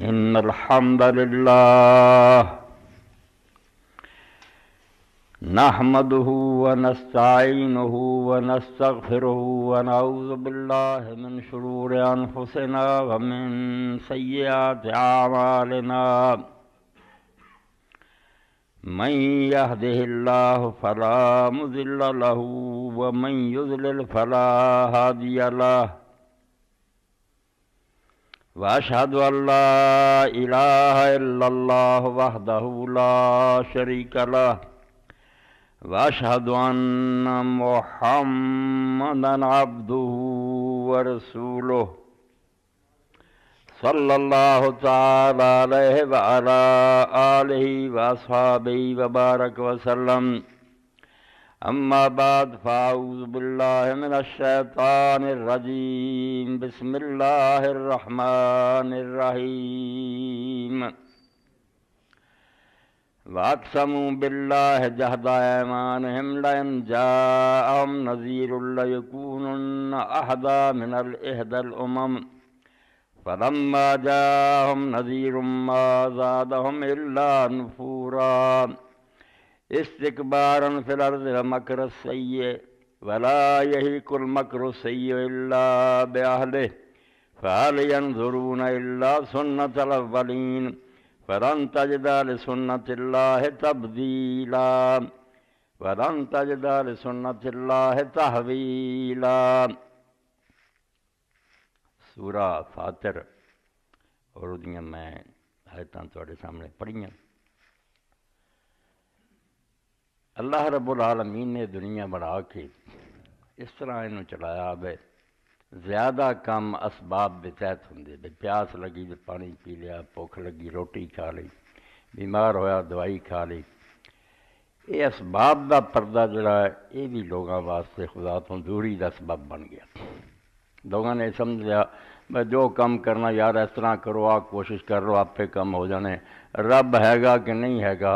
إن الحمد لله نحمده ونستعينه ونستغفره ونعوذ بالله من شرور أنفسنا ومن سيئات أعمالنا من يهده الله فلا مضل له ومن يضلل فلا هادي له وأشهد أن لا إله إلا الله وحده لا شريك له وأشهد أن محمدا عبده ورسوله صلى الله تعالى عليه وعلى آله وأصحابه وبارك وسلم أما بعد فأعوذ بالله من الشيطان الرجيم بسم الله الرحمن الرحيم وأقسموا بالله جهد أيمانهم لئن جاءهم نذير ليكونن أهدى من إحدى الأمم فلما جاءهم نذير ما زادهم إلا نفورا استكبارا في الأرض ومكر السيء ولا يهيق المكر السيء إلا بأهله فهل ينظرون إلا سنة الأولين فلن تجد لسنة الله تبديلا ولن تجد لسنة الله تحويلا۔ سورہ فاتر اور اُدیاں میں آیتاں تواڈے سامنے پڑھیاں۔ اللہ رب العالمین نے دنیا بنا کے اس طرح انہوں چلایا بے زیادہ کم اسباب دے تحت ہوندے بے پیاس لگی تو پانی پی لیا، بھوک لگی روٹی کھا لی، بیمار ہویا دوائی کھا لی۔ یہ اسباب دا پردہ جڑا ہے یہ بھی لوگاں واسطے خدا تو دوری دا سبب بن گیا۔ لوگوں نے سمجھ لیا میں جو کم کرنا یار اس طرح کرو، آپ کوشش کر لو آپ پہ کم ہو جانے، رب ہے گا کہ نہیں ہے گا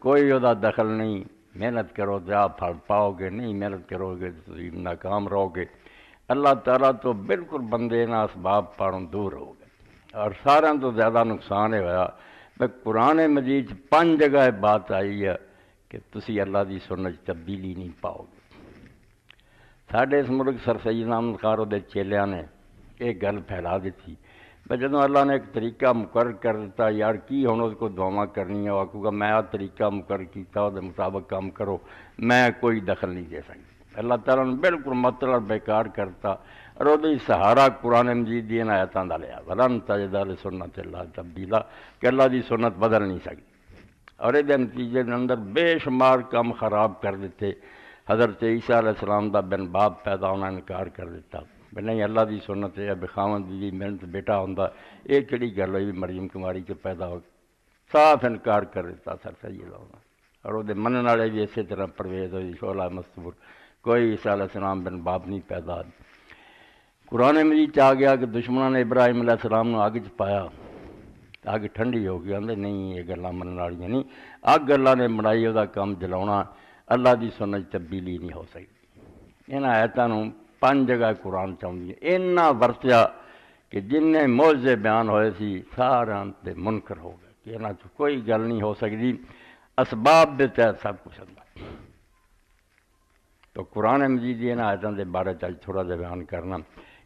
کوئی وہ دخل نہیں، محنت کرو تو آپ پھل پاؤ گے، نہیں محنت کرو گے تو تم ناکام رہو گے۔ اللہ تعالیٰ تو بالکل بندے نہ اسباب پاروں دور ہو گئے، اور سارا تو زیادہ نقصان ہے ہوا میں قرآن مجید 5 جگہ بات آئی ہے کہ تسی اللہ دی سنت تبدیلی نہیں پاؤ گے۔ ساڈے اس ملک سر سید احمد خان دے چیلیاں نے ایک گل پھیلا دیتی میں جدوں اللہ نے ایک طریقہ مقرر کر دیتا یار کی ہن اس کو دعا کرنی ہے، وہ میں آ طریقہ مقرر کیتا وہ مطابق کام کرو، میں کوئی دخل نہیں دے سکتی۔ اللہ تعالیٰ نے بالکل مطلب بیکار کرتا اور وہ سہارا قرآن مجید دی آیتاں دا لیا ولن تجد لسنت اللہ تبدیلا کہ اللہ دی سنت بدل نہیں سکتی، اور یہ نتیجے کے اندر بے شمار کام خراب کر دیتے۔ حضرت عیسیٰ علیہ السلام دا بن باپ پیدا ہونا انکار کر دیتا کہ نہیں اللہ دی سنت ہے بخاون دی محنت بیٹا ہوندا، یہ کہڑی گل ہوئی مریم کماری کے پیدا ہو، صاف انکار کر دیتا سر سید ہونا۔ اور وہ منن والے بھی اسی طرح پرویز ہوئی شعلہ مستور کوئی عیسیٰ علیہ السلام بن باپ نہیں پیدا۔ قرآن مجید آ گیا کہ دشمنوں نے ابراہیم علیہ السلام نو اگ چ پایا، اگ ٹھنڈی ہو گئی، آندے نہیں یہ گلاں منن والیاں نہیں، اگ اللہ نے بنائی وہ کام جلاونا، اللہ دی سنت تبدیلی نہیں ہو سکتی۔ انہاں آیتاں نوں 5 جگہ قرآن چاہیے اینا ورتیا کہ جن نے معجزے بیان ہوئے سی سارا تے منکر ہو گئے کہ انہاں چ کوئی گل نہیں ہو سکتی، اسباب دے تحت سب کچھ ہوتا۔ تو قرآن مجید انہاں آیتاں دے بارے تھوڑا جا بیان کرنا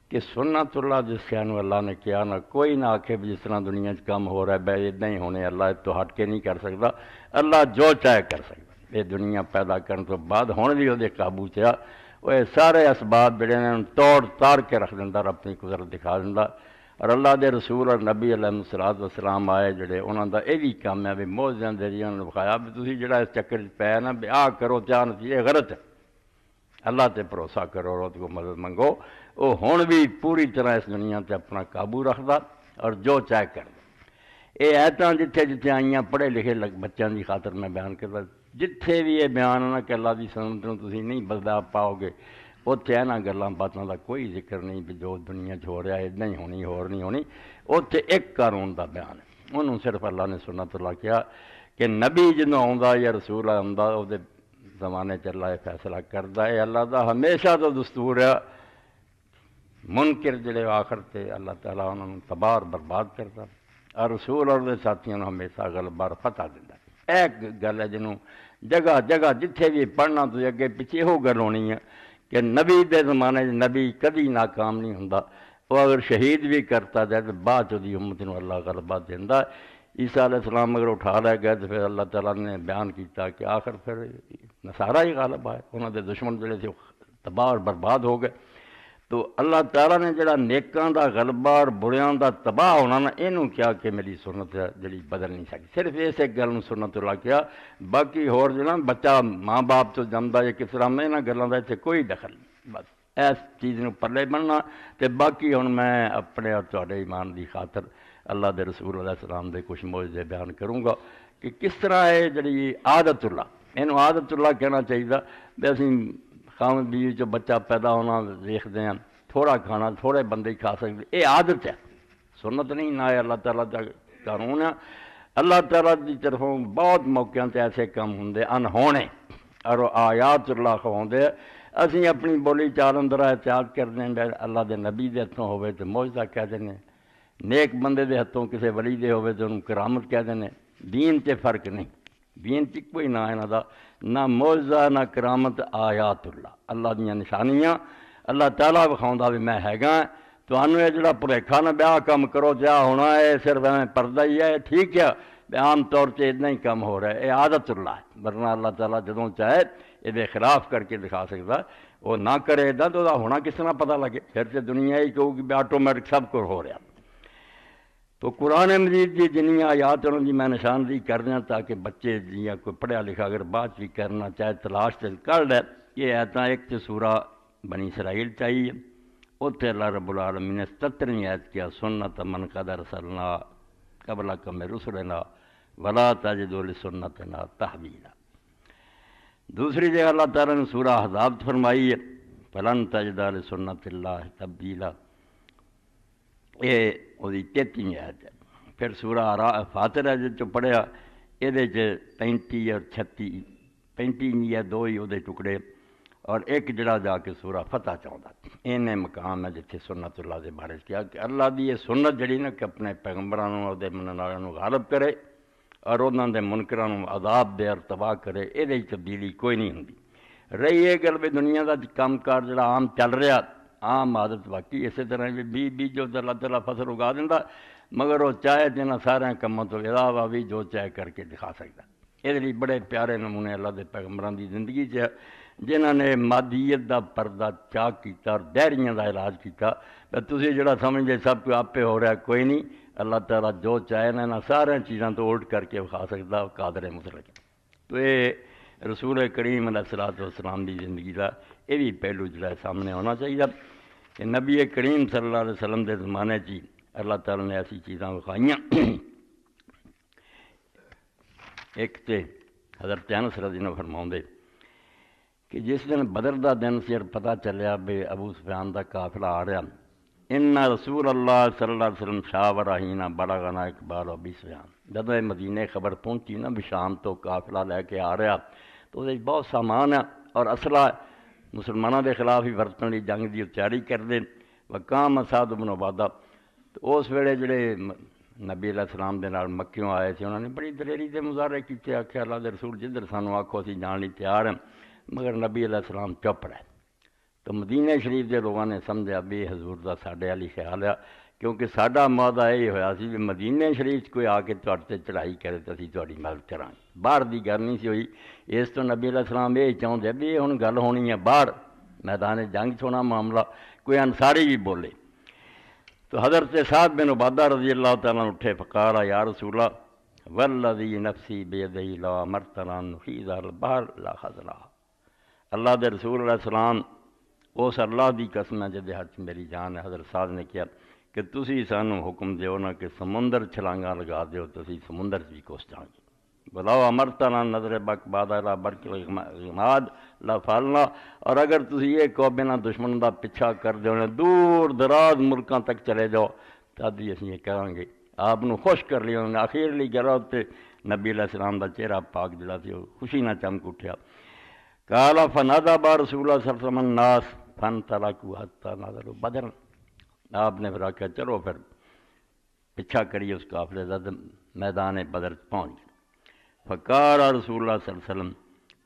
کہ سنت اللہ جس شان اللہ نے کیا نہ کوئی نہ آکھے بھی جس طرح دنیا چ کام ہو رہا ہے بے اتنا ہی ہونے، اللہ تو ہٹ کے نہیں کر سکتا، اللہ جو چاہے کر سکتا۔ یہ دنیا پیدا کرنے تو بعد ہون بھی وہ قابو چا وہ سارے اسباب جڑے نے توڑ تاڑ کے رکھ دینا اور اپنی قدرت دکھا دینا، اور اللہ دے رسول اور نبی علیہ الصلوۃ والسلام آئے جڑے انہوں دا یہ بھی کام ہے بھی معجزے دے ذریعے انہوں نے دکھایا بھی تسی جڑا اس چکر پے نا بھی آ کرو چاہ نتیجے غلط ہے، اللہ تے بھروسہ کرو اور اس کو مدد منگو، وہ ہون بھی پوری طرح اس دنیا تے اپنا قابو رکھدا اور جو چاہے کردا۔ یہ ایتاں جتھے جتھے آئیاں پڑھے لکھے بچوں کی خاطر میں بیان کرتا، جتھے بھی یہ بیان ہونا کہ اللہ دی سنت نوں تسی نہیں بدلا پاؤ گے، اتنے یہاں گلاں باتاں دا کوئی ذکر نہیں بھی جو دنیا ہو رہا ہے اتنا ہی ہونی ہور نہیں ہونی، اتنے ایک قانون دا بیان ہے، انہوں صرف اللہ نے سنت اللہ کیا کہ نبی جنوں آوندا یا رسول آوندا او دے زمانے چ اللہ فیصلہ کردا ہے، اللہ دا ہمیشہ تو دستور ہے، منکر جڑے آخر تے اللہ تعالیٰ انہوں تباہ اور برباد کرتا۔ اور رسول اور دے ساتھیوں نے ہمیشہ غلبہ اور فتح دیتا ہے۔ ایک گل ہے جنوں جگہ جگہ جتھے بھی پڑھنا تو اگے پیچھے وہ گل ہونی ہے کہ نبی دے زمانے نبی کدی ناکام نہیں ہوندا، وہ اگر شہید بھی کرتا جائے تو بعد دی امت نو اللہ غلبہ دیندا ہے۔ عیسیٰ علیہ السلام اگر اٹھا لے گئے تو پھر اللہ تعالیٰ نے بیان کیتا کہ آخر پھر نصارہ ہی غالب آئے، انہوں دے دشمن جڑے تھے تباہ اور برباد ہو گئے۔ تو اللہ تعالیٰ نے جڑا نیکاں دا غلبہ اور بریاں دا تباہ ہونا نا، اینوں کیا کہ میری سنت ہے جڑی بدل نہیں سکتی، صرف اس ایک گل سنت اللہ کیا، باقی ہور جڑا بچہ ماں باپ تو جمدا ہے کس طرح میں انہاں گلاں دا اتنے کوئی دخل نہیں، بس اس چیز نو پلے بننا تے باقی ہن میں اپنے اور تہاڈے ایمان دی خاطر اللہ دے رسول علیہ السلام دے کچھ معجزے بیان کروں گا کہ کس طرح ہے جڑی عادت اللہ، اینوں عادت اللہ کہنا چاہیے بھی اسی خاوند بیوی جو بچہ پیدا ہونا دیکھتے ہیں، تھوڑا کھانا تھوڑے بندے ہی کھا سکتے، یہ عادت ہے، سنت نہیں نہ ہے اللہ تعالیٰ کا قانون ہے۔ اللہ تعالیٰ کی طرفوں بہت موقعوں تے ایسے کام ہوندے انہونے اور آیات اللہ ہوندے، اسی اپنی بولی چال اندر احتیاط کر دیں، اللہ دے نبی دے ہتھوں ہوئے تو معجزہ کہہ دینے، نیک بندے دے ہتھوں کسے ولی دے ہوئے تو انہوں کرامت کہہ دینے، دین تے فرق نہیں، دین تے کوئی نہ ہے نہ معجزہ نہ کرامت، آیات اللہ دیاں نشانیاں، اللہ تعالیٰ بخاؤندا بھی میں ہیگا، تانوں یہ جڑا بھلیکھا نہ بیاہ کم کرو جا ہونا ہے صرف پردہ ہی ہے، ٹھیک ہے عام طور سے اتنا ہی کم ہو رہا ہے، یہ عادت اللہ ہے، ورنہ اللہ تعالیٰ جدوں چاہے یہ خلاف کر کے دکھا سکتا، وہ نہ کرے دا تو ہونا کس طرح پتہ لگے، پھر سے دنیا ہی کہو کہ آٹومیٹک سب کچھ ہو رہا۔ تو قرآن مجید کی جنیاں آیات انہوں میں نشاندہی کر دیں تاکہ بچے جیاں کوئی پڑھیا لکھا اگر بات بھی کرنا چاہے تلاش سے کر لے، یہ آیتاں ایک تو سورہ بنی اسرائیل چاہیے، اتنے اللہ رب العالمین نے 77ویں آیت کیا سنت من قد ارسلنا قبلک من رسلنا ولا تجد لسنتنا تحویلا۔ دوسری جگہ اللہ تعالیٰ نے سورہ احزاب فرمائی ہے فلن تجد لسنت اللہ تبدیلا، یہ وہی 33ویں آیت ہے۔ پھر سورہ فاطر ہے جو پڑھیا یہ 35 اور 36 35 یا دو ہی وہ ٹکڑے اور ایک جڑا جا کے سورہ فتح چاہتا، این مقام ہے جتھے سنت اللہ دے بارے کیا کہ اللہ دی یہ سنت جڑی نا کہ اپنے پیغمبرانوں اور دے منن والوں غالب کرے اور انہاں دے منکراں نوں عذاب دے اور تباہ کرے، یہ تبدیلی کوئی نہیں ہوندی۔ رہی یہ گل بھی دنیا دا کام کار جڑا عام چل رہا، عام عادت باقی اسی طرح بھی بیجو تو اللہ تعالیٰ فصل اگا دینا، مگر وہ چاہے جنہاں سارے کاموں تو علاوہ بھی جو چاہے کر کے دکھا سکتا۔ یہ لیے بڑے پیارے نمونے اللہ دے پیغمبران دی زندگی چ جنہاں نے مادیت دا پردہ چاک کیتا اور دہریاں دا علاج کیتا، تسی جڑا سمجھے سب کو آپ پہ ہو رہا ہے، کوئی نہیں، اللہ تعالیٰ جو چاہے نا سارے چیزاں تو الٹ کر کے کھا سکتا، قادر مطلق۔ تو یہ رسول کریم علیہ الصلوۃ والسلام دی زندگی دا یہ بھی پہلو جڑا سامنے ہونا چاہیے کہ نبی کریم صلی اللہ علیہ وسلم دے زمانے چی اللہ تعالیٰ نے ایسی چیزاں وکھائیاں۔ ایک تے حضرت انس رضی اللہ عنہ فرماؤندے کہ جس دن بدر دا دن سے پتہ چلیا بے ابو سفیان دا قافلہ آ رہا، ان رسول اللہ صلی اللہ علیہ وسلم شاورا ہینا بلغنا اقبال ابی سفیان، جب مدینہ خبر پہنچی نا بھی شام تو قافلہ لے کے آ رہا تو وہ بہت سامان ہے اور اسلحہ مسلمانوں کے خلاف ہی ورتن لی جنگ کی تیاری کرتے، وقام سعد بن عبادہ، تو اس ویلے جڑے نبی علیہ السلام دے نال مکیوں آئے تھے انہوں نے بڑی دلیری دے مظاہرے کیتے، آخیا اللہ دے رسول جدھر سانوں آکھو اسی جان لی تیار ہیں، مگر نبی علیہ السلام چپ رہے۔ تو مدینہ شریف کے لوگوں نے سمجھا بھی حضور دا ساڈے والی خیال ہے، کیونکہ ساڈا معاہدہ یہ ہویا سی بھی مدینہ شریف کوئی آ کے تہاڈے تے چڑھائی کرے تو اسی تہاڈی مدد کریں گے، باہر دی گل نہیں سی ہوئی۔ اس تو نبی علیہ السلام یہ چاہتے بھی یہ ہن گل ہونی ہے باہر میدان جنگ چھوڑا معاملہ، کوئی انصاری بھی بولے۔ تو حضرت سعد بن عبادہ رضی اللہ تعالیٰ اٹھے فقال یا رسول اللہ والذی نفسی بیدہ لا امرتنا نخیض البحر لا خذلہ، اللہ دے رسول علیہ السلام اس اللہ دی قسم ہے جدے ہاتھ میری جان ہے۔ حضرت سعد نے کیا کہ تسی سانوں حکم دیو نا کہ سمندر چھلانگاں لگا دیو، تسی سمندر بھی کوس جاؤ گے، بلاؤ امرتنا نظر بک بادہ لا برک الغماد لا فالنا، اور اگر تسی یہ کہو بنا دشمن دا پیچھا کر دیو دور دراز ملکاں تک چلے جاؤ تد بھی اسی یہ کریں گے، آپ نو خوش کر لیا۔ آخر لی گرہ تے نبی علیہ السلام دا چہرہ پاک جڑا سی خوشی نہ چمک اٹھیا۔ قال فنادى رسول اللہ صلی اللہ علیہ وسلم الناس فانطلقوا حتى نظروا بدرا، آپ نے پھر آخیا چلو پھر پیچھا کریے اس قافلے کا، میدان بدر پہنچ گئے۔ فقال رسول اللہ صلی اللہ علیہ وسلم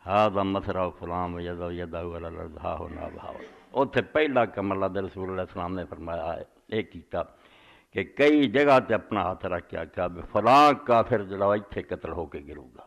ھذا مسرع فلان ویضع یدہ علی الارض ھا ھنا وھا ھنا۔ اتنے پہلا کم اللہ دے رسول اللہ السلام نے فرمایا ہے ایک کیتا کہ کئی جگہ تے اپنا ہاتھ رکھ کے آکھا فلاں کافر جڑا اتنے قتل ہو کے گروں گا۔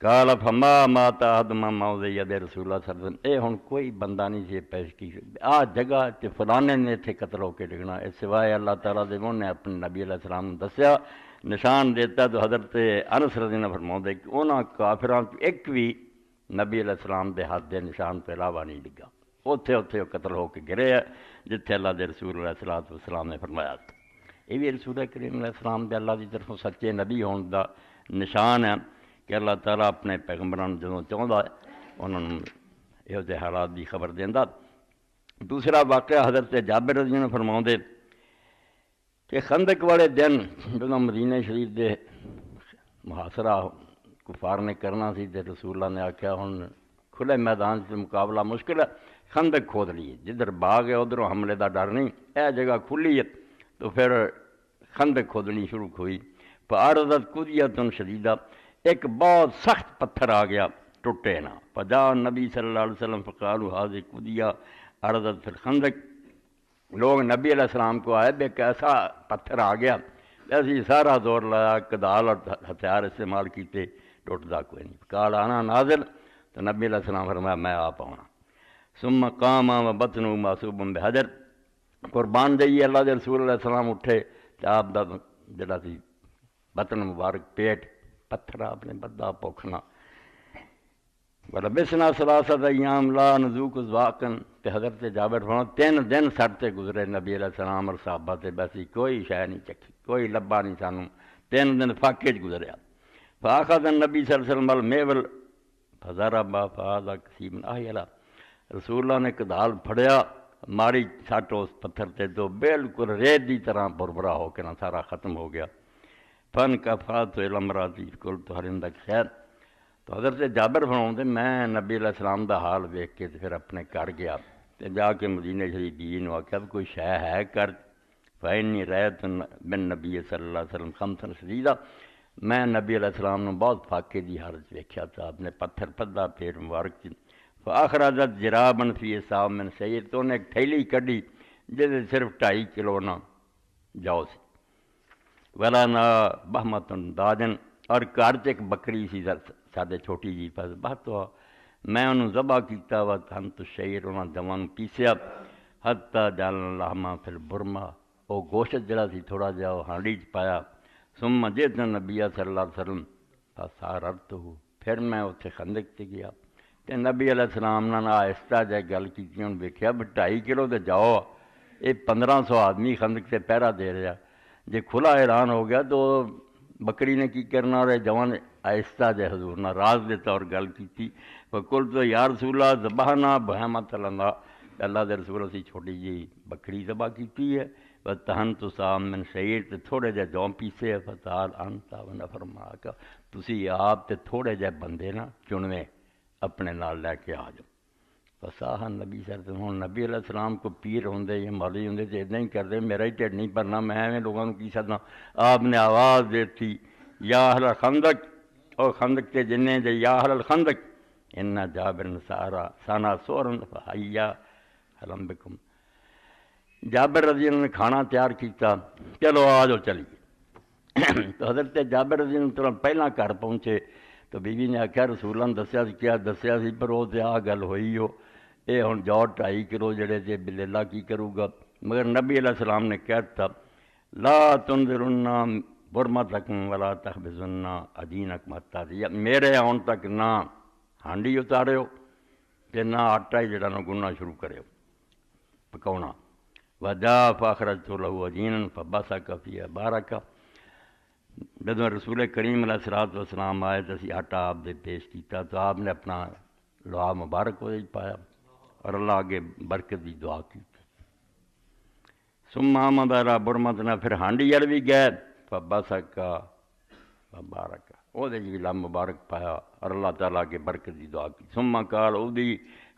قال فما مات احد من موضع ید رسول اللہ صلی اللہ علیہ وسلم، اے ہن کوئی بندہ نہیں سی پیش کی آ جگہ تے فلانے نے اتنے قتل ہو کے ڈگنا، اس سوائے اللہ تعالیٰ دے نے اپنے نبی علیہ السلام نے دسیا نشان دیتا۔ تو حضرت انس رضی اللہ عنہ فرماؤں کہ انہاں کافراں ایک بھی نبی علیہ السلام دے ہاتھ دے نشان تو علاوہ نہیں ڈگا، اتنے قتل ہو کے گرے ہے جتھے اللہ دے رسول علیہ السلام نے فرمایا تھا۔ یہ بھی رسول کریم علیہ السلام دے اللہ کی طرفوں سچے نبی ہون دا نشان ہے کہ اللہ تعالیٰ اپنے پیغمبران جدوں چاہتا ہے انہوں نے یہ حالات کی خبر دینا۔ دوسرا واقعہ حضرت جابر رضی اللہ عنہ فرماؤں دے کہ خندق والے دن جدوں مدینہ شریف دے محاصرہ کفار نے کرنا سی تے رسول اللہ نے آکھیا ہن کھلے میدان سے مقابلہ مشکل ہے، خندق کھود لیے، جدھر باغ ہے ادھروں حملے دا ڈر نہیں، اے جگہ کھلی ہے تو پھر خندق کھودنی شروع ہوئی۔ فعرضت قدیۃ شدیدہ، ایک بہت سخت پتھر آ گیا، ٹوٹے نہ۔ فجاء نبی صلی اللہ علیہ وسلم فقالوا ھذہ قدیہ عرضت فی الخندق، لوگ نبی علیہ السلام کو آئے بے کیسا پتھر آ گیا، ایسی سارا زور لایا، کدال اور ہتھیار استعمال کیتے، ٹوٹتا کوئی نہیں۔ قال انا نازل، تو نبی علیہ السلام فرمایا میں آپ آؤنا۔ ثم قام وبطنہ معصوب بحجر، قربان جائیے اللہ دے رسول علیہ السلام اٹھے تو آپ دا جڑا سی بطن مبارک پیٹ پتھر آپ نے بدہ پوکھنا۔ ولبسنا ثلاثۃ ایام لا نذوق ذواقا، تے حضرت جابر فرماؤں 3 دن سڑتے گزرے نبی علیہ السلام اور صحابہ تے بیسی کوئی شے نہیں چکھی، کوئی لبا نہیں سانوں، 3 دن فاقے گزریا۔ فاخذ النبی صلی اللہ علیہ وسلم المیول فضرب فاذا کسیب احیلا، رسول اللہ نے کدال پھڑیا، ماری سٹ اس پتھر تے تو بالکل ریت دی طرح بربرا ہو کے نہ سارا ختم ہو گیا۔ فن کفات الامراتی کل تو ہر اندک خیر، تو حضرت جابر فرماؤں میں نبی علیہ السلام دا حال ویکھ کے پھر اپنے گھر گیا تے جا کے مدینہ شریف بیوی نو آکھیا کوئی شے ہے کر، فإنی رأیت من نبی صلی اللہ علیہ وسلم خمسا شدیدہ، میں نبی علیہ السلام نے بہت فاقے دی حالت ویکھیا تھا، آپ نے پتھر پدا پیٹ مبارک کی۔ فاخرجت جرابا فی صاع من شعیر، تو انہیں ایک تھیلی کڈی جہدے صرف 2.5 کلو نہ جاؤ سی۔ ولا نہ بہمت داجن، اور گھر چ ایک بکری سی سادے چھوٹی جی پس بہت تو میں انہوں ذبح کیتا وا ہم تو شعیر انہاں دواں پیسیا حتی جعلنا لحما فی البرما، وہ گوشت جڑا سی تھوڑا جہا وہ ہانڈی چ پایا۔ ثم جئت نبی صلی اللہ علیہ وسلم فساررتہ، پھر میں اتنے خندق تے گیا تے نبی علیہ السلام نے آہستہ جہ گل کی، انہوں ویکھیا 2.5 کلو تے جاؤ، یہ 1500 آدمی خندق سے پہرا دے رہا، جے کھلا اعلان ہو گیا تو بکری نے کی کرنا، اور جوان آہستہ جہ حضور نے راز دیتا اور گل کی۔ فقلت تو یا رسول اللہ ذبحنا بہیمۃ لنا، اللہ دے رسول اسی چھوٹی جی بکری ذبح کی ہے، وطحنت صاع من شعیر، تے تھوڑے جہ جوں پیسے، فتعال انت ونفر معک، تسی آپ تے تھوڑے جہ بندے نا چنویں اپنے نال لے کے آ جاؤ۔ فصاح نبی صلی اللہ علیہ وسلم، نبی علیہ السلام کو پیر ہوندے یا مولوی ہوندے تو اتنا ہی کرتے، میرا ہی ٹھڈ نہیں بھرنا، میں ایویں لوگوں کی سدنا۔ آپ نے آواز دیتی یا اہل الخندق، اور خندق کے جنہیں دے یا اہل الخندق ان جابر سارا سانا سورن فحیا حلم بکم، جابر رضی اللہ نے کھانا تیار کیتا، چلو آ جاؤ چلیے۔ تو حضرت جابر رضی اللہ پہلا گھر پہنچے تو بیوی نے آخیا رسول اللہ نے دسیا سی، کیا دسیا سی پر وہ تو آ گل ہوئی ہو، یہ ہوں جاؤ 2.5 کلو جڑے تھے بلیلا کی کروں گا، مگر نبی علیہ السلام نے کہتا لا تنظرن برمتکم ولا تخبزن عجینکم حتی تأتی، میرے آن تک نہ ہانڈی اتارو تے نہ آٹا ہی جڑا نہ گننا شروع کرو پکاؤنا۔ وجاء فاخرجت له عجینا فبصق فیہ بارکا، جدوں رسول کریم علیہ الصلوۃ والسلام آئے تو اسی آٹا آپ دے پیش کیتا تو آپ نے اپنا لعا مبارک وہ پایا اور اللہ آگے برکت دی دعا کی۔ ثم آمد الی برمتنا، پھر ہانڈی ال بھی گئے، فبصق فبارک، وہ دے جی لعا مبارک پایا اور اللہ تعالیٰ کے برکت دی دعا کی۔ ثم قال اودی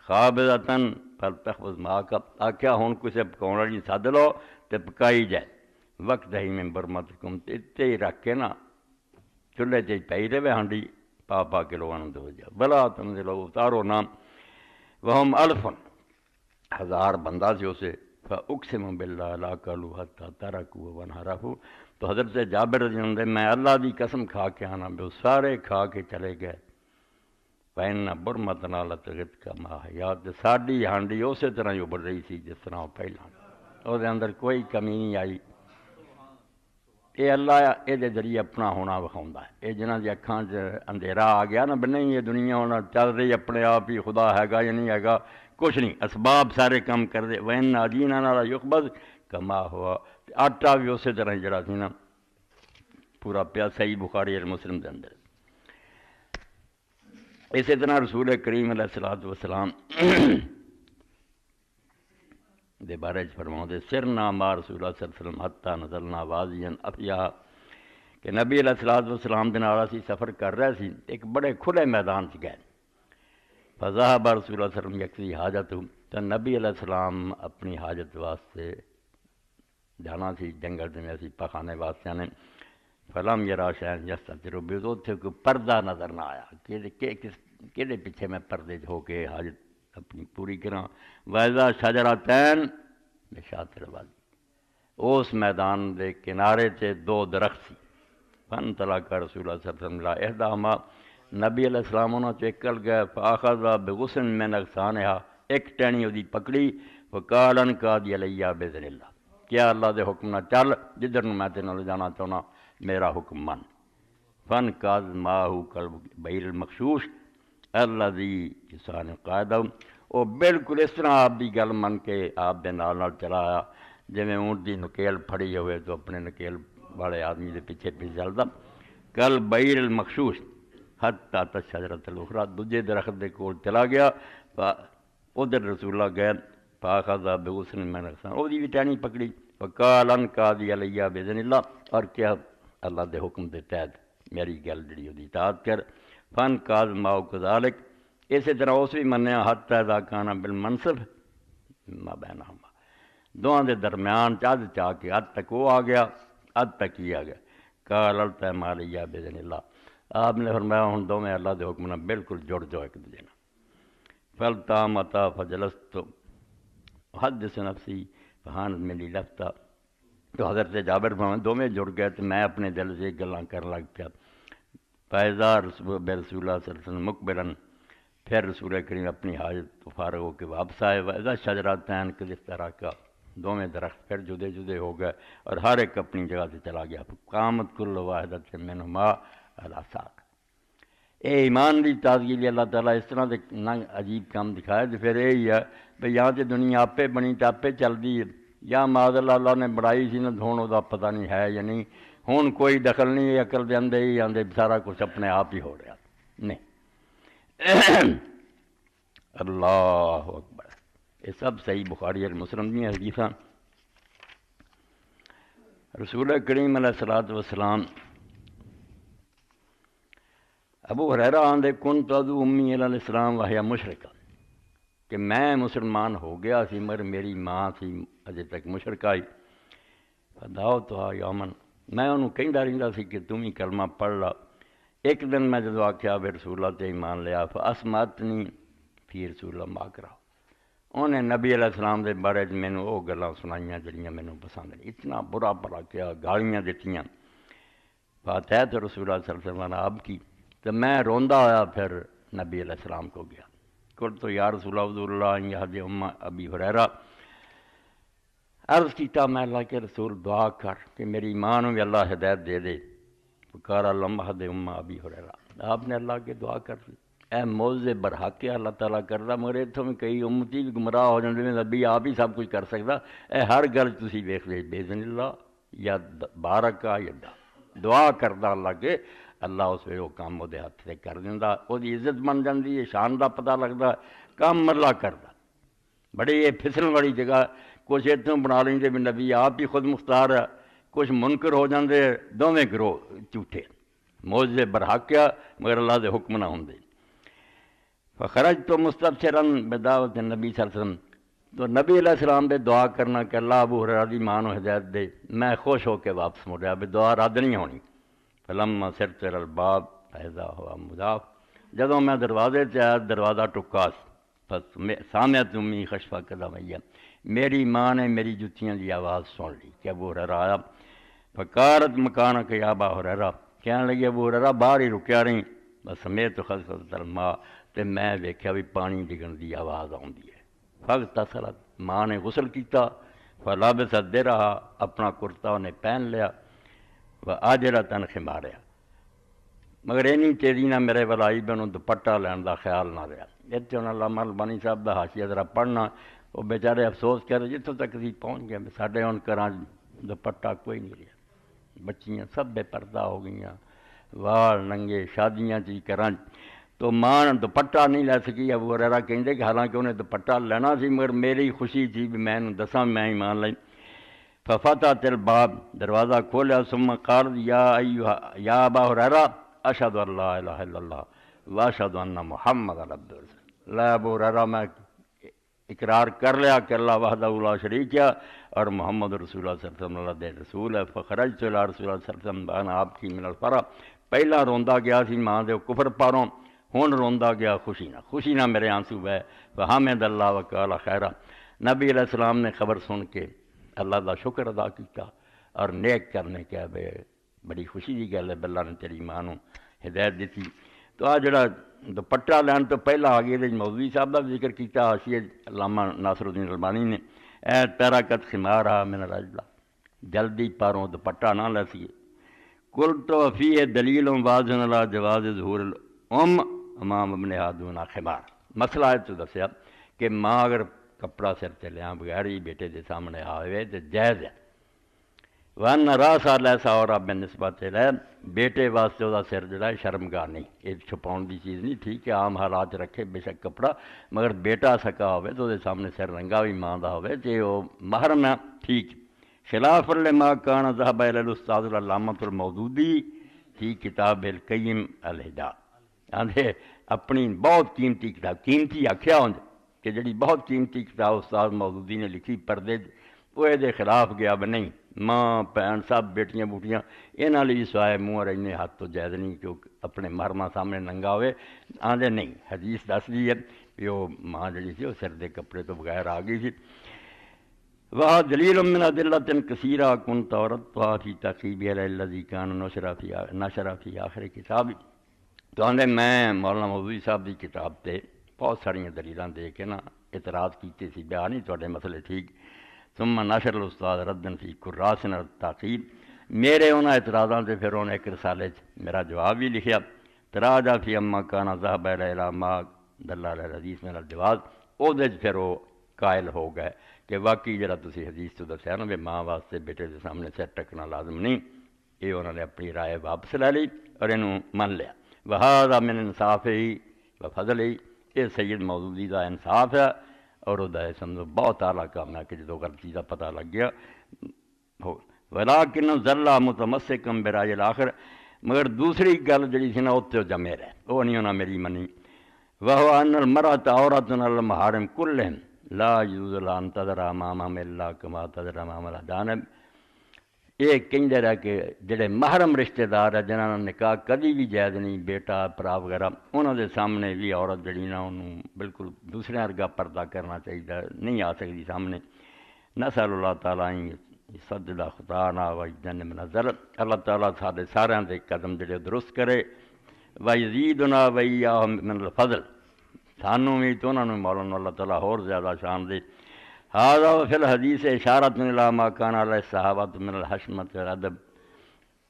خابزۃ فلتخبز معک، آکھیا ہن کسے پکاؤن والی سد لو تے پکائی جائے۔ وقت ہی میں برمتکم اتنے ہی رکھ کے نا چولہے چ پی رہے ہانڈی پا پا کے لوگوں نے دو جا بلا تم سے لوگ اتارو نام وہم الفن 1000 بندہ سے اسے فاقسم باللہ لا قالوا حتی ترکوا وانحرفوا تو حضرت جابر رضی اللہ عنہ میں اللہ دی قسم کھا کے آنا وہ سارے کھا کے چلے گئے فإن برمتنا لتغت کما حیات ساڈی ہانڈی اسی طرح ہی ابھر رہی سی جس طرح وہ پہلا وہ اندر کوئی کمی نہیں آئی یہ اللہ یہ ذریعے اپنا ہونا وکھاؤندا ہے یہ جنہاں دی اکھاں اندھیرا آ گیا نا بھی نہیں یہ دنیا ہونا چل رہی اپنے آپ ہی خدا ہے یا نہیں ہے کچھ نہیں اسباب سارے کام کر دے وین عجینا نالا یقبض کما ہوا آٹا بھی اسی طرح جڑا سی نا پورا پیا صحیح بخاری اور مسلم دے اندر اسی طرح رسول کریم علیہ الصلوۃ والسلام دے بارے فرماؤں دے سرنا ما رسول اللہ صلی اللہ علیہ وسلم حتی نزلنا وادیا افیا کہ نبی علیہ الصلوۃ والسلام دے نال اسی سفر کر رہے سی ایک بڑے کھلے میدان سے گئے فذهب رسول اللہ صلی اللہ علیہ وسلم یکفی حاجت تو نبی علیہ السلام اپنی حاجت واسطے جانا سی جنگل میں اسی پخانے واسطے آنے فلم یرا شین یستتر بھی تو اتنے کوئی پردہ نظر نہ آیا کہ پیچھے میں پردے ہو کے حاجت اپنی پوری کرا ویزا شجرتین بشاطر الوادی اس میدان دے کنارے تے 2 درخت سی فن طلع کا رسول اللہ صلی اللہ علیہ وسلم لا احداہما نبی علیہ السلام انہوں چکل گئے فاخذ بغصن من اغصانہا ایک ٹہنی دی پکڑی وقال انقاد علیہ باذن اللہ کیا اللہ دے حکم نہ چل جدھر میں تیرے نال جانا چاہنا میرا حکم من فن قاض ماہو قلب بیر المخشوش اللہ دی کسان قاعدہ وہ بالکل اس طرح آپ دی گل من کے آپ دے نال چلایا جی میں اونٹ دی نکیل پھڑی ہوئے تو اپنے نکیل والے آدمی دے پیچھے چلدا کل بیر المخشوش حتی تشجرۃ الاخری دوجے درخت دے کول چلا گیا ادھر رسول اللہ گئے فاخذ بغصن من اغصان وہ دی بھی ٹہنی پکڑی وقال انقاد علیہ باذن اللہ اور کیا اللہ دے حکم دے تحت میری گل جڑی دی اطاعت کر فن قاض ماؤ کذالک اسی طرح اس بھی منیا حتی اذا کان بالمنصب ما بینہما دونوں دے درمیان چاہ چاہ کے حد تک وہ آ گیا حد تک ہی آ گیا قال التم علیہ باذن اللہ آپ نے فرمایا ہن دونوں اللہ دے حکم نال بالکل جڑ جاؤ ایک دوجے نال فلتامتا فجلست حدث نفسی فہانت میری لفتہ تو حضرت جابر فرماتے دونوں جڑ گئے تو میں اپنے دل سے گلاں کرنے لگ پیا فیضا رسول اللہ صلی اللہ علیہ وسلم مقبلاً پھر رسول کریم اپنی حاجت تو فارغ ہو کے واپس آئے ویزا شجرتین کس طرح کا دونوں درخت پھر جدے جدے ہو گئے اور ہر ایک اپنی جگہ سے چلا گیا قامت کل واحدۃ منہما علی ساق اے ایمان دی تازگی لیے اللہ تعالیٰ اس طرح دے عجیب کام دکھایا تو پھر یہی ہے بھئی یہاں سے دنیا آپے بنی تو آپے چل دی یا معاذ اللہ نے بڑائی سی نہ ہوں وہ پتہ نہیں ہے یا نہیں ہوں کوئی دخل نہیں عقل دے اندے ہی آندے سارا کچھ اپنے آپ ہی ہو رہا نہیں اللہ اکبر یہ سب صحیح بخاری اور مسلم دی حدیثاں رسول کریم علیہ الصلوۃ والسلام ابو ہریرہ آندے کنت ادعو امی علیہ السلام وہی مشرکہ کہ میں مسلمان ہو گیا سی مگر میری ماں سی اجے تک مشرکہ ہی فدعوتھا یومن میں انہوں کہندا رہندا سی کہ تم ہی کلمہ پڑھ لا ایک دن میں جدو آکھیا بے رسول اللہ تے ایمان لیا فاسمعتنی فی رسول اللہ ما کرا انہیں نبی علیہ السلام دے بارے مینوں وہ گلاں سنائیاں جڑیاں مینوں پسند نہیں اتنا برا بھلا کیا گالیاں دتیاں فاتحت رسول اللہ صلی اللہ علیہ وسلم آپ کی تو میں روندا ہوا پھر نبی علیہ السلام کو گیا قلت تو یا رسول اللہ یہدی ام ابی ہریرہ عرض کیتا میں اللہ کے رسول دعا کر کہ میری ماں نوں بھی اللہ ہدایت دے دے پکار اللہم اہد ام ابی ہریرہ آپ نے اللہ کے دعا کر لی اے موضع برحق ہے اللہ تعالیٰ کردا مگر اتوں میں کئی امتی گمراہ ہو جاندے نے نبی آپ ہی سب کچھ کر سکدا اے ہر گل تسی ویکھ لے باذن اللہ یا بارکا یا دعا کردا اللہ کے اللہ اس ویلے وہ کام وہ ہاتھ سے کر دیندا وہ عزت بن جاندی ہے شان دا پتہ لگدا کام اللہ کردا بڑی یہ پھسلن والی جگہ کچھ اتوں بنا لیندے بھی نبی آپ ہی خود مختار ہے کچھ منکر ہو جاندے دونوں گروہ جھوٹے موضع برحق ہے مگر اللہ دے حکم نہ ہوندے فخرجت مستبشرا بدعوت النبی صلی اللہ علیہ وسلم تو نبی علیہ السلام دے دعا کرنا کہ اللہ ابو ہریرہ دی ماں نو ہدایت دے، میں خوش ہو کے واپس مڑیا بھی دعا رد نہیں ہونی۔ فلما سرت الى الباب فاذا هو مضاف، جدوں میں دروازے تے آیا دروازہ ٹکا بس سامعت امی خشفہ قدمیہ، میری ماں نے میری جتیاں دی آواز سن لی کہ ابو ہریرہ آیا۔ فقالت مکانک یا ابا ہریرہ، کہنے لگی ابو ہریرہ باہر ہی رکیا رہی، بس سمیت خسفۃ الماء، تے میں ویکھیا بھی پانی ڈگن دی آواز آوندی ہے۔ فاغتسلت، ماں نے غسل کیتا، فلبست درعہا، اپنا کرتا انہیں پہن لیا، وآجلۃ خمارہا، مگر اینی تیزی نہ میرے ول آئی بھی انہوں دوپٹہ لین دا خیال نہ رہا۔ اتنے انہوں علامہ البانی صاحب دا حاشیہ ذرا پڑھنا، وہ بیچارے افسوس کر رہے جتوں تک اسی پہنچ گئے ساڈے ہن گھراں دوپٹہ کوئی نہیں رہا، بچیاں سب بے پردہ ہو گئیاں، وال ننگے، شادیاں چی کراں تو ماں دوپٹہ نہیں لے سکی۔ ابو ہریرہ کہندے کہ حالانکہ انہیں دوپٹہ لینا سی مگر میری خوشی تھی بھی میں انہوں دساں میں ایمان لئی۔ ففتحت الباب، دروازہ کھولیا، ثم قال یا ابا ہریرہ اشہد ان لا الہ الا اللہ واشہد ان محمد عبدہ ورسولہ، لا ابو ہریرہ میں اقرار کر لیا کہ اللہ وحدہ لا شریک ہے اور محمد رسول اللہ صلی اللہ علیہ وسلم اللہ دے رسول ہے۔ فخرجت الی رسول اللہ صلی اللہ علیہ وسلم وانا ابکی من الفرح، پہلا روندا گیا سی ماں دے کفر پاروں، ہن روندا گیا خوشی نہ میرے آنسو بہے۔ فحمد اللہ وقال خیرہ، نبی علیہ السلام نے خبر سن کے اللہ دا شکر ادا کیتا اور نیک کرنے کیا بڑی خوشی دی گل ہے اللہ نے تیری ماں نو ہدایت دیتی۔ تو آ جڑا دوپٹہ لین تو پہلا آگے مولوی صاحب کا ذکر کیتا حاشیہ علامہ ناصر الدین البانی نے، اے ترکت خمارہا من الرجلہ، جلدی پاروں دوپٹہ نہ لے سیے۔ قلت فیہ دلیل واضح علی جواز ظہور الام امام ابنہا دون خمار، مسئلہ ہے تو دسیا کہ ماں اگر کپڑا سر تے لیاں بغیر ہی بیٹے دے سامنے آوے تو جائز ہے۔ وَأَنَّ رَأْسَ لَيْسَ عَوْرَةً بِالنِّسْبَةِ إِلَيْهِ، بیٹے واسطے وہ سر جڑا ہے شرمگاہ نہیں، یہ چھپاؤن دی چیز نہیں، ٹھیک ہے عام حالات رکھے بے شک کپڑا، مگر بیٹا سکا ہوئے تو دے سامنے سر رنگا بھی ماں دا ہوئے تے وہ محرم ہے، ٹھیک۔ خلاف لما کان ذهب الى الاستاذ العلامۃ المودودی فی کتاب القیم الہدا، آندھے اپنی بہت قیمتی کتاب، قیمتی آکھیا ہوں کہ جڑی بہت قیمتی کتاب استاد مودودی نے لکھی پردے وہ دے خلاف گیا بھی نہیں، ماں بھن سب بیٹیاں بوٹیاں انہاں لئی سوائے منہ رہنے ہاتھ تو جائز نہیں کہ اپنے محرمہ سامنے ننگا ہوئے، آندھے نہیں، حدیث دس دی ہے کہ وہ ماں جڑی تھی وہ سر دے کپڑے تو بغیر آ گئی تھی۔ وہ دلیل من ادلۃ کثیرہ کنت اوردتھا فی تعقیبی علی الذی کان نشر فی آخر کتاب، تو آندھے میں مولانا مودودی صاحب دی کتاب تے بہت ساریاں دلیلاں دے کے نا اعتراض کیتے سی، بیان نہیں تواڈے مسئلے ٹھیک۔ ثم نشر الاستاد ردن فی کراسن التعقیب، میرے انہاں اعتراضاں تے پھر انہیں ایک رسالے میرا جواب بھی لکھیا، تراجع فی اما کان ذهب الی ما دل علی الحدیث من الجواز، او دے پھر وہ قائل ہو گئے کہ واقعی جڑا تسی حدیث تو دسیا نا بھی ماں واسطے بیٹے دے سامنے سر ٹکنا لازم نہیں، یہ انہوں نے اپنی رائے واپس لے لی اور انہوں من لیا۔ وہذا من انصافہ و فضلہ، یہ سید مودودی دا انصاف ہے اور وہ سمجھو بہت اعلیٰ کام ہے کہ جدو غلطی کا پتہ لگ گیا ہو۔ ولیکن ذلہ متمسکم برائے الاخر، مگر دوسری گل جڑی سی نا اتنے جمے رہے، وہ نہیں انہوں میری منی۔ وہو ان المرأۃ عورۃ علی المحارم کلہم لا یجوز لها ان تذر امامہم الا کما تذر امام الاجانب، یہ کہندے رہے کہ جڑے محرم رشتہ دار ہیں جنہاں نے نکاح کدی بھی جائز نہیں، بیٹا پرا وغیرہ، انہوں دے سامنے بھی عورت جڑی نا انہوں بالکل دوسرے ارگا پردہ کرنا چاہیے، نہیں آ سکتی سامنے۔ نسأل اللہ تعالیٰ سدد خطانا ویجتنب الظلم، اللہ تعالیٰ سارے سارے دے قدم جڑے درست کرے، ویزیدنا ویاہم من الفضل، سانوں بھی تو انہوں نے مولانا اللہ تعالیٰ اور زیادہ شان دے۔ ھذا فی الحدیث اشارۃ الی ما کان علیہ الصحابۃ من الحشمۃ والادب،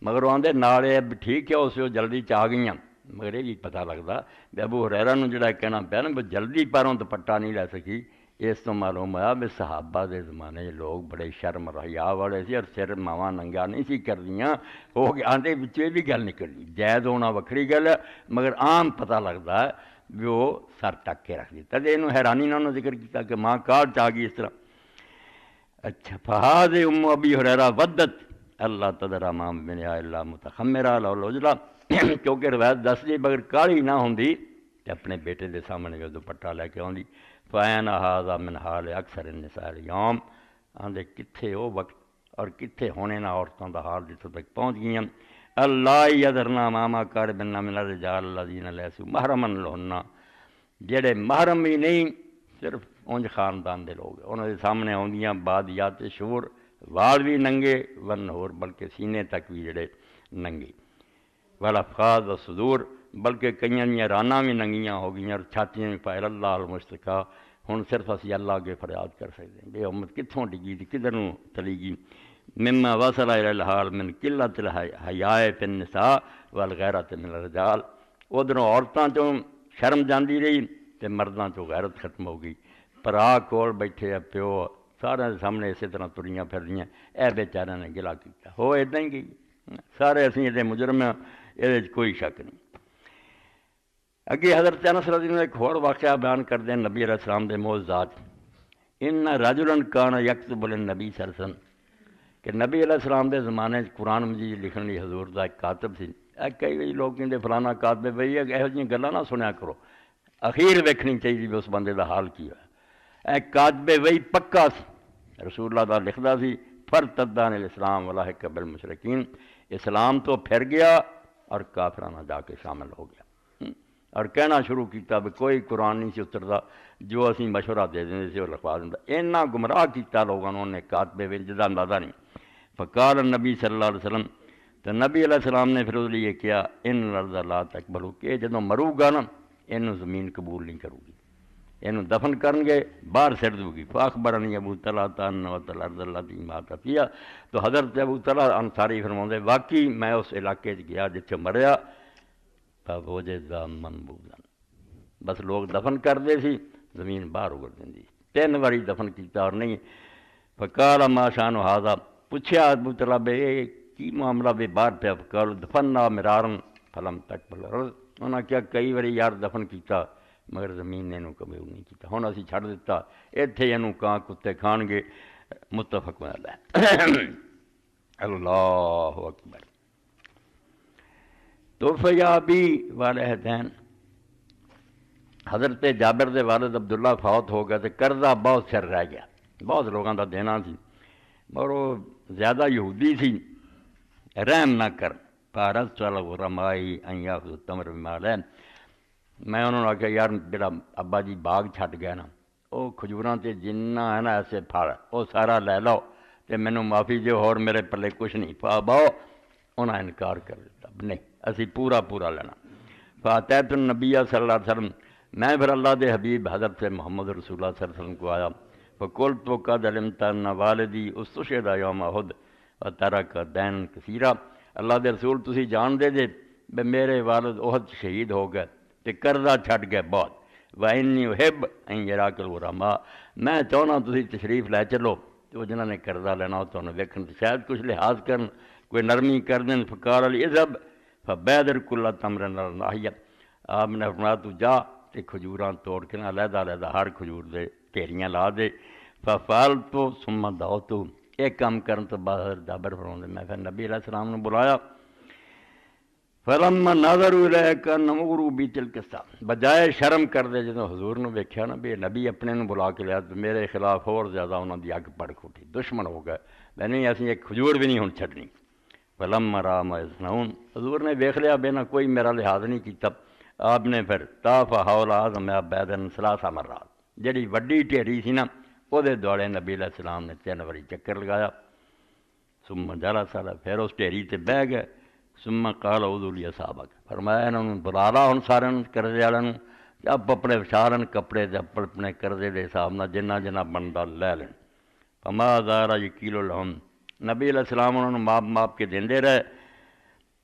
مگر وہ آندے نالے اب ٹھیک ہے اس وہ جلدی چاہ گئیاں، مگر یہ بھی پتہ لگتا کہ ابو ہریرہ نو جڑا کہنا پیا نا جلدی پاروں دوپٹہ نہیں لے سکی، اس تو معلوم ہوا بھی صحابہ دے زمانے لوگ بڑے شرم اور حیا والے سی اور سر ماواں ننگا نہیں سی کردیاں، ہو کے آندے وچ یہ بھی گل نکلی، جائز ہونا وکھری گل ہے مگر عام پتہ لگتا ہے بھی وہ سر ٹک کے رکھ دیتا، تے انہوں حیرانی نہ انہوں ذکر کیتا کہ ماں کاٹ چاہ گئی اس طرح۔ اچھا فہاد ام ابی ہریرہ ودت اللہ تدر امام بنیا اللہ متخمرہ لو لوجلا، کیونکہ روایت دس دی بغیر کالی نہ ہوندی تے اپنے بیٹے دے سامنے دوپٹہ لے کے آندی۔ فین ہاضا من حال اکثر النساء اليوم، آندے کتھے وہ وقت اور کتھے ہونے نہ عورتوں دا حال جتوں تک پہنچ گئیں، اللہ یذرنا ماما قاربنا من الرجال الذین لیسوا محرما لہن، جڑے محرم ہی نہیں صرف اونج خاندان دے لوگ انہوں دے سامنے آندیاں بادیات شعور، وال بھی ننگے ون ہور بلکہ سینے تک بھی جڑے ننگے، والافخاذ والصدور، بلکہ کئیاں دیاں رانا بھی ننگیاں ہو گئیاں اور چھاتیاں بھی فائل اللہ المشتقا، ہن صرف اسی اللہ اگے فریاد کر سکتے ہیں، یہ امت کتھوں ڈگی تھی کدھر نوں چلی گئی، مما وصل الی الحال من قلت الحیاء فی النساء والغیرت من الرجال، ادھروں عورتاں چوں شرم جاندی رہی تے مرداں چوں غیرت ختم ہو گئی، پرا کول بیٹھے آ پیو سارے سامنے اسی طرح تریاں پھردیاں، اے بیچارے نے گلا کیتا، ہو اداں ہی گئی، سارے اسی یہ مجرم ہیں، یہ کوئی شک نہیں۔ اگے حضرت انس رضی اللہ عنہ ایک اور واقعہ بیان کر دیں نبی علیہ السلام دے معجزات، ان رجلا کان یکتب للنبی صلی اللہ علیہ وسلم، کہ نبی علیہ السلام دے زمانے قرآن مجید لکھن لی حضور دا ایک کاتب سی، کئی لوگ کہندے فلانا کاتب بھئی یہو جہاں گلاں نہ سنیا کرو، اخیر ویکھنی چاہیے بھی اس بندے دا حال کی ہے، اے کاتب وہی پکا سی، رسول اللہ دا لکھدا سی فرتد عن الاسلام ولاحق بالمشرکین، اسلام تو پھر گیا اور کافرانہ جا کے شامل ہو گیا، اور کہنا شروع کیتا بھی کوئی قرآن نہیں سی اتردا، جو اسی مشورہ دے دیں سی وہ لکھوا دیندا، اینا گمراہ کیتا لوگوں نے کاتب وچ جدا اندازہ نہیں۔ فقال النبی صلی اللہ علیہ وسلم، تو نبی علیہ السلام نے پھر اس لیے کیا ان الارض لا تقبلوا، کہ جدوں مرو گا نا اینوں زمین قبول نہیں کرو گی، اینوں دفن کرن گے باہر سٹ دو گی۔ فاخبرنی ابو طلحہ ان الارض التي مات فيها، تو حضرت ابو طلحہ انصاری فرماندے واقعی میں اس علاقے گیا جتھے مریا، فوجد منبوذا، بس لوگ دفن کردے سی زمین باہر اگڑ دیندی، 3 واری دفن کیتا اور نہیں۔ فقال ما شان هذا، پوچھا ابو طلحہ بے کی معاملہ بے باہر پہ، فقال دفنا مرارا فلم تقبل الارض، انہاں کیا کئی واری یار دفن کیتا مگر زمین نے انہوں قبول نہیں کیتا، ہن اسی چھڑ دیتا، ایتھے انہوں کہاں کتے کھان گے، متفق علیہ۔ اللہ اکبر۔ تو فیابی والدین، حضرت جابر دے والد عبداللہ فوت ہو گئے تو قرضہ بہت سر رہ گیا، بہت لوگوں کا دینا سی، اور وہ زیادہ یہودی سی، رحم نہ کر، پارس چل رمائی ایاخذ التمر بمال ہے، میں انہوں نے آخیا یار جڑا ابا جی باغ چھٹ گیا نا، وہ کھجوراں تے جنہ ہے نا ایسے پھل وہ سارا لے لو تے مینوں معافی دیو، اور میرے پلے کچھ نہیں، فاباؤ، انہاں انکار کر دیتا، نہیں اسی پورا پورا لینا۔ فاتحت النبی صلی اللہ علیہ وسلم، میں پھر اللہ دے حبیب حضرت محمد رسول اللہ صلی اللہ علیہ وسلم کو آیا، فقلت قد علمت ان والدی استشہد یوم احد وترک دین کثیرا، اللہ دے رسول تسی جان دے بے میرے والد احد شہید ہو گئے تے قرضہ چھٹ گئے بہت، وانی احب ان یراک الغرماء، میں چاہنا تسی تشریف لے چلو، تو جنہاں نے قرضہ لینا تو انہیں ویکھن شاید کچھ لحاظ کرن، کوئی نرمی کر دیں۔ فقال علی اذهب فبادر کل تمر ناحیہ، آپ نے فرمایا تو جا تے کھجوراں توڑ کے نہ علیحدہ علیحدہ ہر کھجور دے ڈھیریاں لا دے۔ ففعلت ثم دعوت، ایک کام کرن تو بعد جابر فرماندے میں پھر نبی علیہ السلام نے بلایا، فلما نظروا الیک نمروا بتلک الساعة، بجائے شرم کر دے جدوں حضور نے ویکھیا نا بھی نبی اپنے نوں بلا کے لیا تو میرے خلاف اور زیادہ انہاں دی اگ بڑک اٹھی، دشمن ہو گئے، میں نہیں اسی ایک کھجور بھی نہیں ہن چھڈنی۔ فلما را ما یصنعون، حضور نے ویکھ لیا بے نہ کوئی میرا لحاظ نہیں کیتا، آپ نے پھر طاف حول اعظم عبید ثلاث مرات، جڑی وڈی ڈھیری سی نا وہ دے دوڑے نبی علیہ السلام نے 3 واری چکر لگایا، ثم جلس، پھر اس ڈھیری تے بہ گئے، ثم قال اعوذ لاصحابک، فرمایا انہوں نے بلا لا ہن سارے قرضے والوں نوں، اب اپنے وچارن کپڑے تے اپنے قرضے دے حساب نال جنہ جنہ بندا لے لین۔ فما زال یقیل لهم، نبی علیہ السلام انہوں نے ماپ کے دیندے رہے،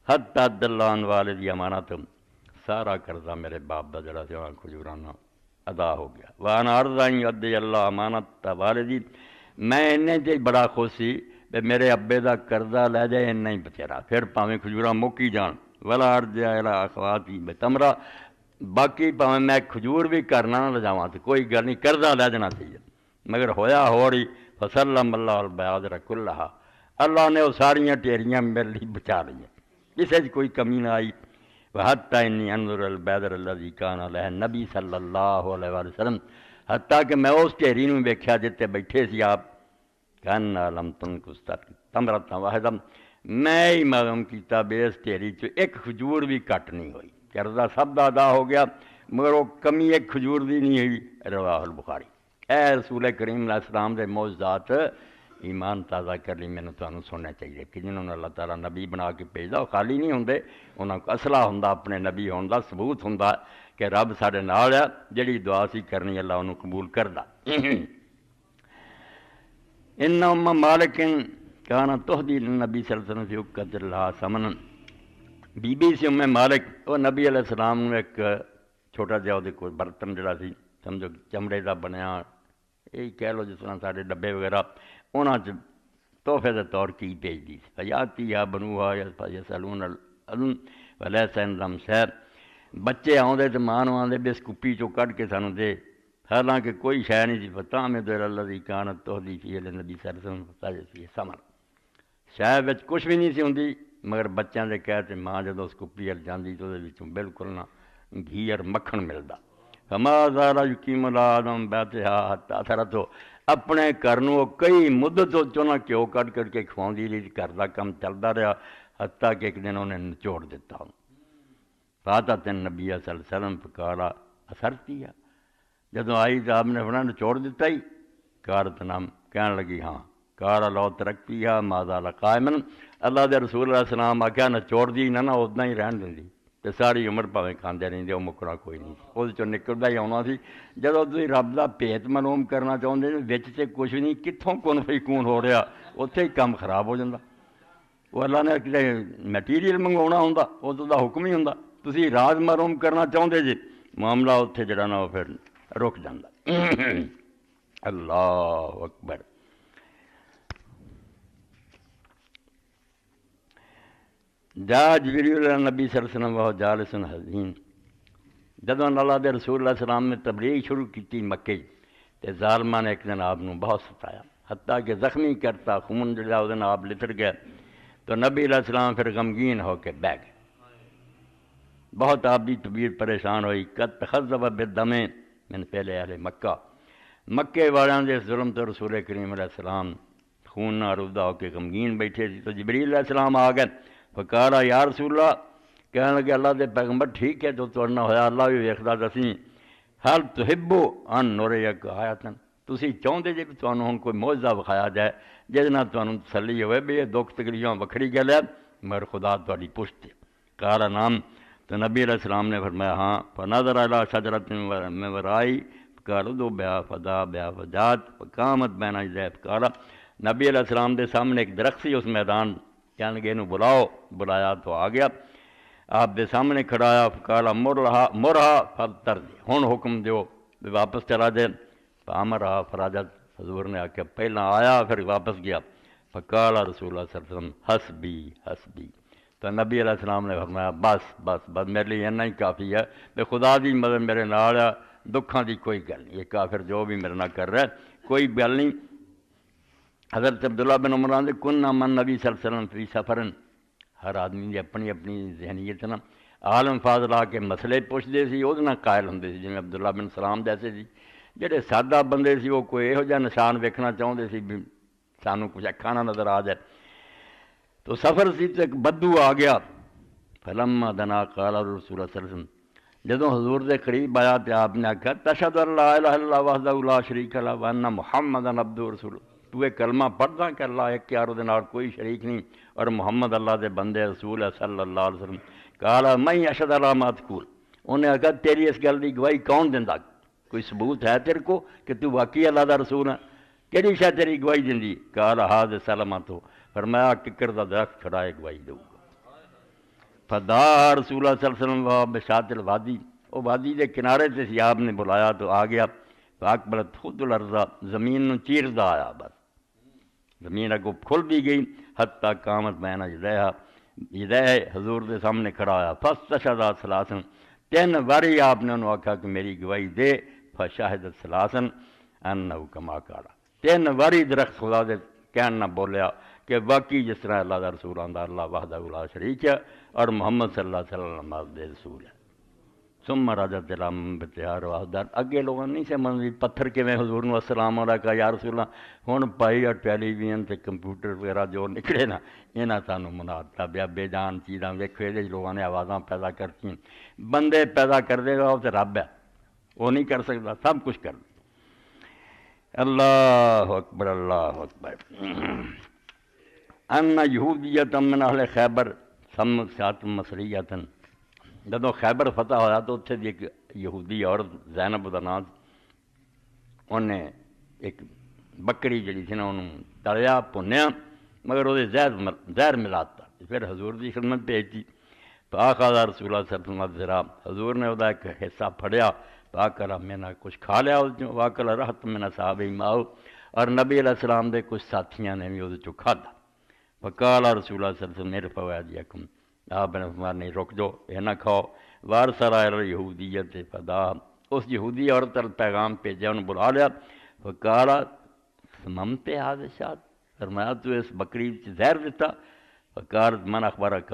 حتی عدل عن والدی امانت، سارا قرضہ میرے باپ دا جڑا سی کھجورانا ادا ہو گیا۔ وانا ارض ان یؤدی اللہ امانت والدی، میں انہیں تے بڑا خوش سی کہ میرے ابے دا قرضہ لے جائے انہیں ہی بچیرا، پھر پاویں کھجوراں مکی جان، ولا ارجع الی اخواتی بتمرہ، باقی پاویں میں کھجور بھی کرنا نہ لے جاواں تو کوئی گل نہیں، قرضہ لے جانا چاہیے، مگر ہویا ہو رہی فسلم اللہ البیادر کلہا، اللہ نے وہ ساریاں ٹیریاں میرے لیے بچا لیں، کسی سے کوئی کمی نہ آئی۔ وحتی انی انظر البیدر الذی کان علیہ نبی صلی اللہ علیہ وسلم، حتیٰ کہ میں اس ڈھیری نوں ویکھیا جتے بیٹھے سی آپ کن عالم تن کستا تمرتا واحدہ میں ہی معلوم کیتا بے اس ڈھیری چ ایک کھجور بھی کٹ نہیں ہوئی، قرضہ سب دا ادا ہو گیا مگر وہ کمی ایک کھجور دی نہیں ہوئی۔ رواہ البخاری۔ اے رسول کریم علیہ السلام دے معجزات ایمان تازہ کر لی مینوں تانوں سننا چاہیے کہ جنہوں نے اللہ تعالیٰ نبی بنا کے بھیجدا وہ خالی نہیں ہوندے، انہاں کو اصلہ ہوندا اپنے نبی ہون دا، ثبوت ہوندا کہ رب ساڈے نال ہے، جڑی دعا سی کرنی اللہ انہوں قبول کردا۔ ان ام مالک کانا تہدی نبی صلی اللہ علیہ وسلم فی عقد اللہ ثمنا، بی بی سی ام مالک، وہ نبی علیہ السلام نے ایک چھوٹا جہا وہ کوئی برتن جڑا سی سمجھو چمڑے دا بنیا، یہی کہہ لو جس طرح سارے ڈبے وغیرہ انہاں چ تحفے کے طور کی بھیج دی فیاتی یا بنوہا یا سلون العلم ولیس عندہم شیء، بچے آؤندے تو ماں نوں آندے بس کپی چوں کڈ کے سانوں دے، حالانکہ کوئی شے نہیں سی پتہ میں دیر الذی کانت تہدی فی النبی صلی اللہ علیہ وسلم فی ثمر، شے وچ کچھ بھی نہیں سی ہوندی مگر بچیاں دے کہہ تے ماں جدوں اس کپی ال جاندی تو دے وچوں بالکل نہ گھی اور مکھن ملدا۔ فما زال یقیم العالم بیتھا حتی اثرت، اپنے گھر نوں کئی مدت چونا گھیو کڈ کر کے کھواؤندی رہی، گھر دا کم چلدا رہا حتیٰ کہ ایک دن انہیں نچوڑ دیتا ہوں۔ فاتت النبی صلی اللہ علیہ وسلم فقال اثرتی ہے، جدوں آئی تو آپ نے فرمایا نچوڑ دیتا ہی، قالت نعم، کہنے لگی ہاں، قال لو ترکتیھا ما زال قائما، اللہ دے رسول علیہ السلام آکھیا نچوڑ دی نہ اتنا ہی رہن دیندی تے ساری عمر پاویں کھاندے رہندے، وہ مکنا کوئی نہیں سی، وہ چوں نکلدا ہی آنا سی۔ جدوں تسی رب دا بھیت معلوم کرنا چاہندے وچ تے کچھ نہیں، کتھوں کن فیکون ہو رہا، اتھے ہی کام خراب ہو جاندا۔ وہ اللہ نے کتے میٹیریل منگوانا ہوندا وہ تو دا حکم ہی ہوندا، تسی راز معلوم کرنا چاہندے جی معاملہ اتھے جڑا نا وہ پھر رک جاندا۔ اللہ اکبر۔ جا جبریل علیہ نبی صلی اللہ علیہ وسلم وہ جالس حزین، جدوں اللہ دے رسول اللہ علیہ السلام نے تبلیغ شروع کی مکے تے ظالماں نے ایک دن آپ نوں بہت ستایا حتیٰ کہ زخمی کرتا، خون جڑا وہ دن آپ لتڑ گیا، تو نبی علیہ السلام پھر غمگین ہو کے بیٹھ گئے، بہت آپ کی طبیعت پریشان ہوئی۔ قد تخذب بالدم من پہلے اہل مکہ، مکے والیاں دے ظلم تو رسول کریم علیہ السلام خون نہ آلودہ ہو کے غمگین بیٹھے سی، تو جبریل علیہ السلام آ گئے، فقال یا رسول اللہ، کہنے لگے اللہ دے پیغمبر ٹھیک ہے جو تھوڑا ہویا، اللہ بھی ویکھدا دسی، حل تحبو ان نریک آیاتن، تسی چاہندے جے کہ تانوں ہن کوئی معجزہ وکھایا جائے جس نال تانوں تسلی ہوئے بھی یہ دکھ تکلیفاں وکھری گل ہے مگر خدا تہاڈی پشت ہے۔ قال نعم، تو نبی علیہ السلام نے فرمایا ہاں، فنظر الی شجرۃ من ورائی قال ادعوا بها فدعا بها فجاءت فقامت بین یدیہ، قال نبی علیہ السلام دے سامنے ایک درخت سی اس میدان، کہنے لگے انہوں بلاؤ، بلایا تو آ گیا، آپ دے سامنے کھڑایا، قال مرہا فابتر، ہن حکم دیو واپس چلا جائے، فامرہا فراجت، حضور نے آکھیا پہلا آیا پھر واپس گیا، فقال رسول اللہ صلی اللہ علیہ وسلم حسبی حسبی، تو نبی علیہ السلام نے فرمایا بس بس بس میرے لیے اتنا ہی کافی ہے، بے خدا دی مدد میرے نال ہے، دکھاں دی کوئی گل نہیں، یہ کافر جو بھی میرے نال کر رہا ہے کوئی گل نہیں۔ حضرت عبداللہ بن عمر نے کننا من نبی صلی اللہ علیہ وسلم فی سفرن، ہر آدمی دی اپنی اپنی ذہنیت نا، عالم فاضل آ کے مسئلے پوچھتے سی وہ قائل ہوندے سی، جی عبداللہ بن سلام جیسے سی، جڑے سادہ بندے سی وہ کوئی یہو جہا نشان ویکھنا چاہتے سی بھی سانوں کچھ اکھاں نہ نظر آ جائے، تو سفر سی تو ایک بدو آ گیا، فلما دنا قال رسول اللہ صلی اللہ علیہ وسلم، جدوں حضور دے قریب آیا تو آپ نے آکھا تشہد ان لا الہ الا اللہ وحدہ لا شریک لہ وان محمدا عبدہ ورسولہ، تو یہ کلمہ پڑھدا کہ اللہ ایک یار دے نال کوئی شریک نہیں اور محمد اللہ دے بندے رسول ہے صلی اللہ علیہ وسلم، قال میں اشہد علی ما تقول، انہیں آکھا تیری اس گل دی گواہی کون دیندا، کوئی ثبوت ہے تیرے کو کہ تو واقعی اللہ دا رسول ہے، کیڑی شے تیری گواہی دیندی، قال ھذا سلمۃ، فرمایا ککر دا درخت کھڑا ہے گواہی دو گا، فدعا رسول اللہ صلی اللہ علیہ وسلم بشاط الوادی، وہ وادی دے کنارے تے سی، آپ نے بلایا تو آ گیا، فاقبلت خود الارض، زمین نو چیردا آیا، بس زمین اگوں کھل بھی گئی، حتیٰ قامت بین یدیہ، حضور دے سامنے کھڑا آیا، فاستشہد ثلاثا، تین واری آپ نے انہوں آکھا کہ میری گواہی دے، فشہدت ثلاثا انہ کما قال، تین واری درخت خدا دے کہن نہ بولیا کہ واقعی جس طرح اللہ دا رسول آندا اللہ وحدہ لا شریک ہے اور محمد صلی اللہ علیہ وسلم دے رسول ہے۔ ثم رجعت الى بتیار وحدت اگے لوگوں نہیں سمجھ بھی پتھر کیویں حضور نو السلام علیکم یا رسول اللہ ہن پائی اور ٹیلی ویژن تے کمپیوٹر وغیرہ جو نکلے نا انہاں سانوں مناتا بیا بے جان چیزاں ویکھو دے لوگوں نے آوازاں پیدا کرتی بندے پیدا کر دے گا تے رب ہے وہ نہیں کر سکتا سب کچھ کر اللہ اکبر اللہ اکبر ان یہودیت من اہل خیبر سمت مصریتن جدوں خیبر فتح ہویا تو اتنے دی ایک یہودی عورت زینب دا نام انہیں ایک بکری جڑی تھی نا انہوں تلیا پنیا مگر وہ زہر ملاتا پھر حضور دی خدمت بھیجتی فآخذ رسول اللہ صلی اللہ علیہ وسلم حضور نے وہ ایک حصہ پھڑیا فاکل میں نے کچھ کھا لیا واکل رحت میں نے صحابہ ماؤ اور نبی علیہ السلام دے کچھ ساتھیاں نے بھی وہ چو کھادا فقال رسول اللہ صلی اللہ علیہ وسلم میرے فوائدیکم آپ نے فرمایا نہیں رک جو یہ نہ کھاؤ وارسل یہودیت فدا اس یہودی عورت پیغام بھیجا انہوں بلا لیا فقال سممت هذا الشاة فرمایا تو اس بکری زہر دیتا فقال من اخبرک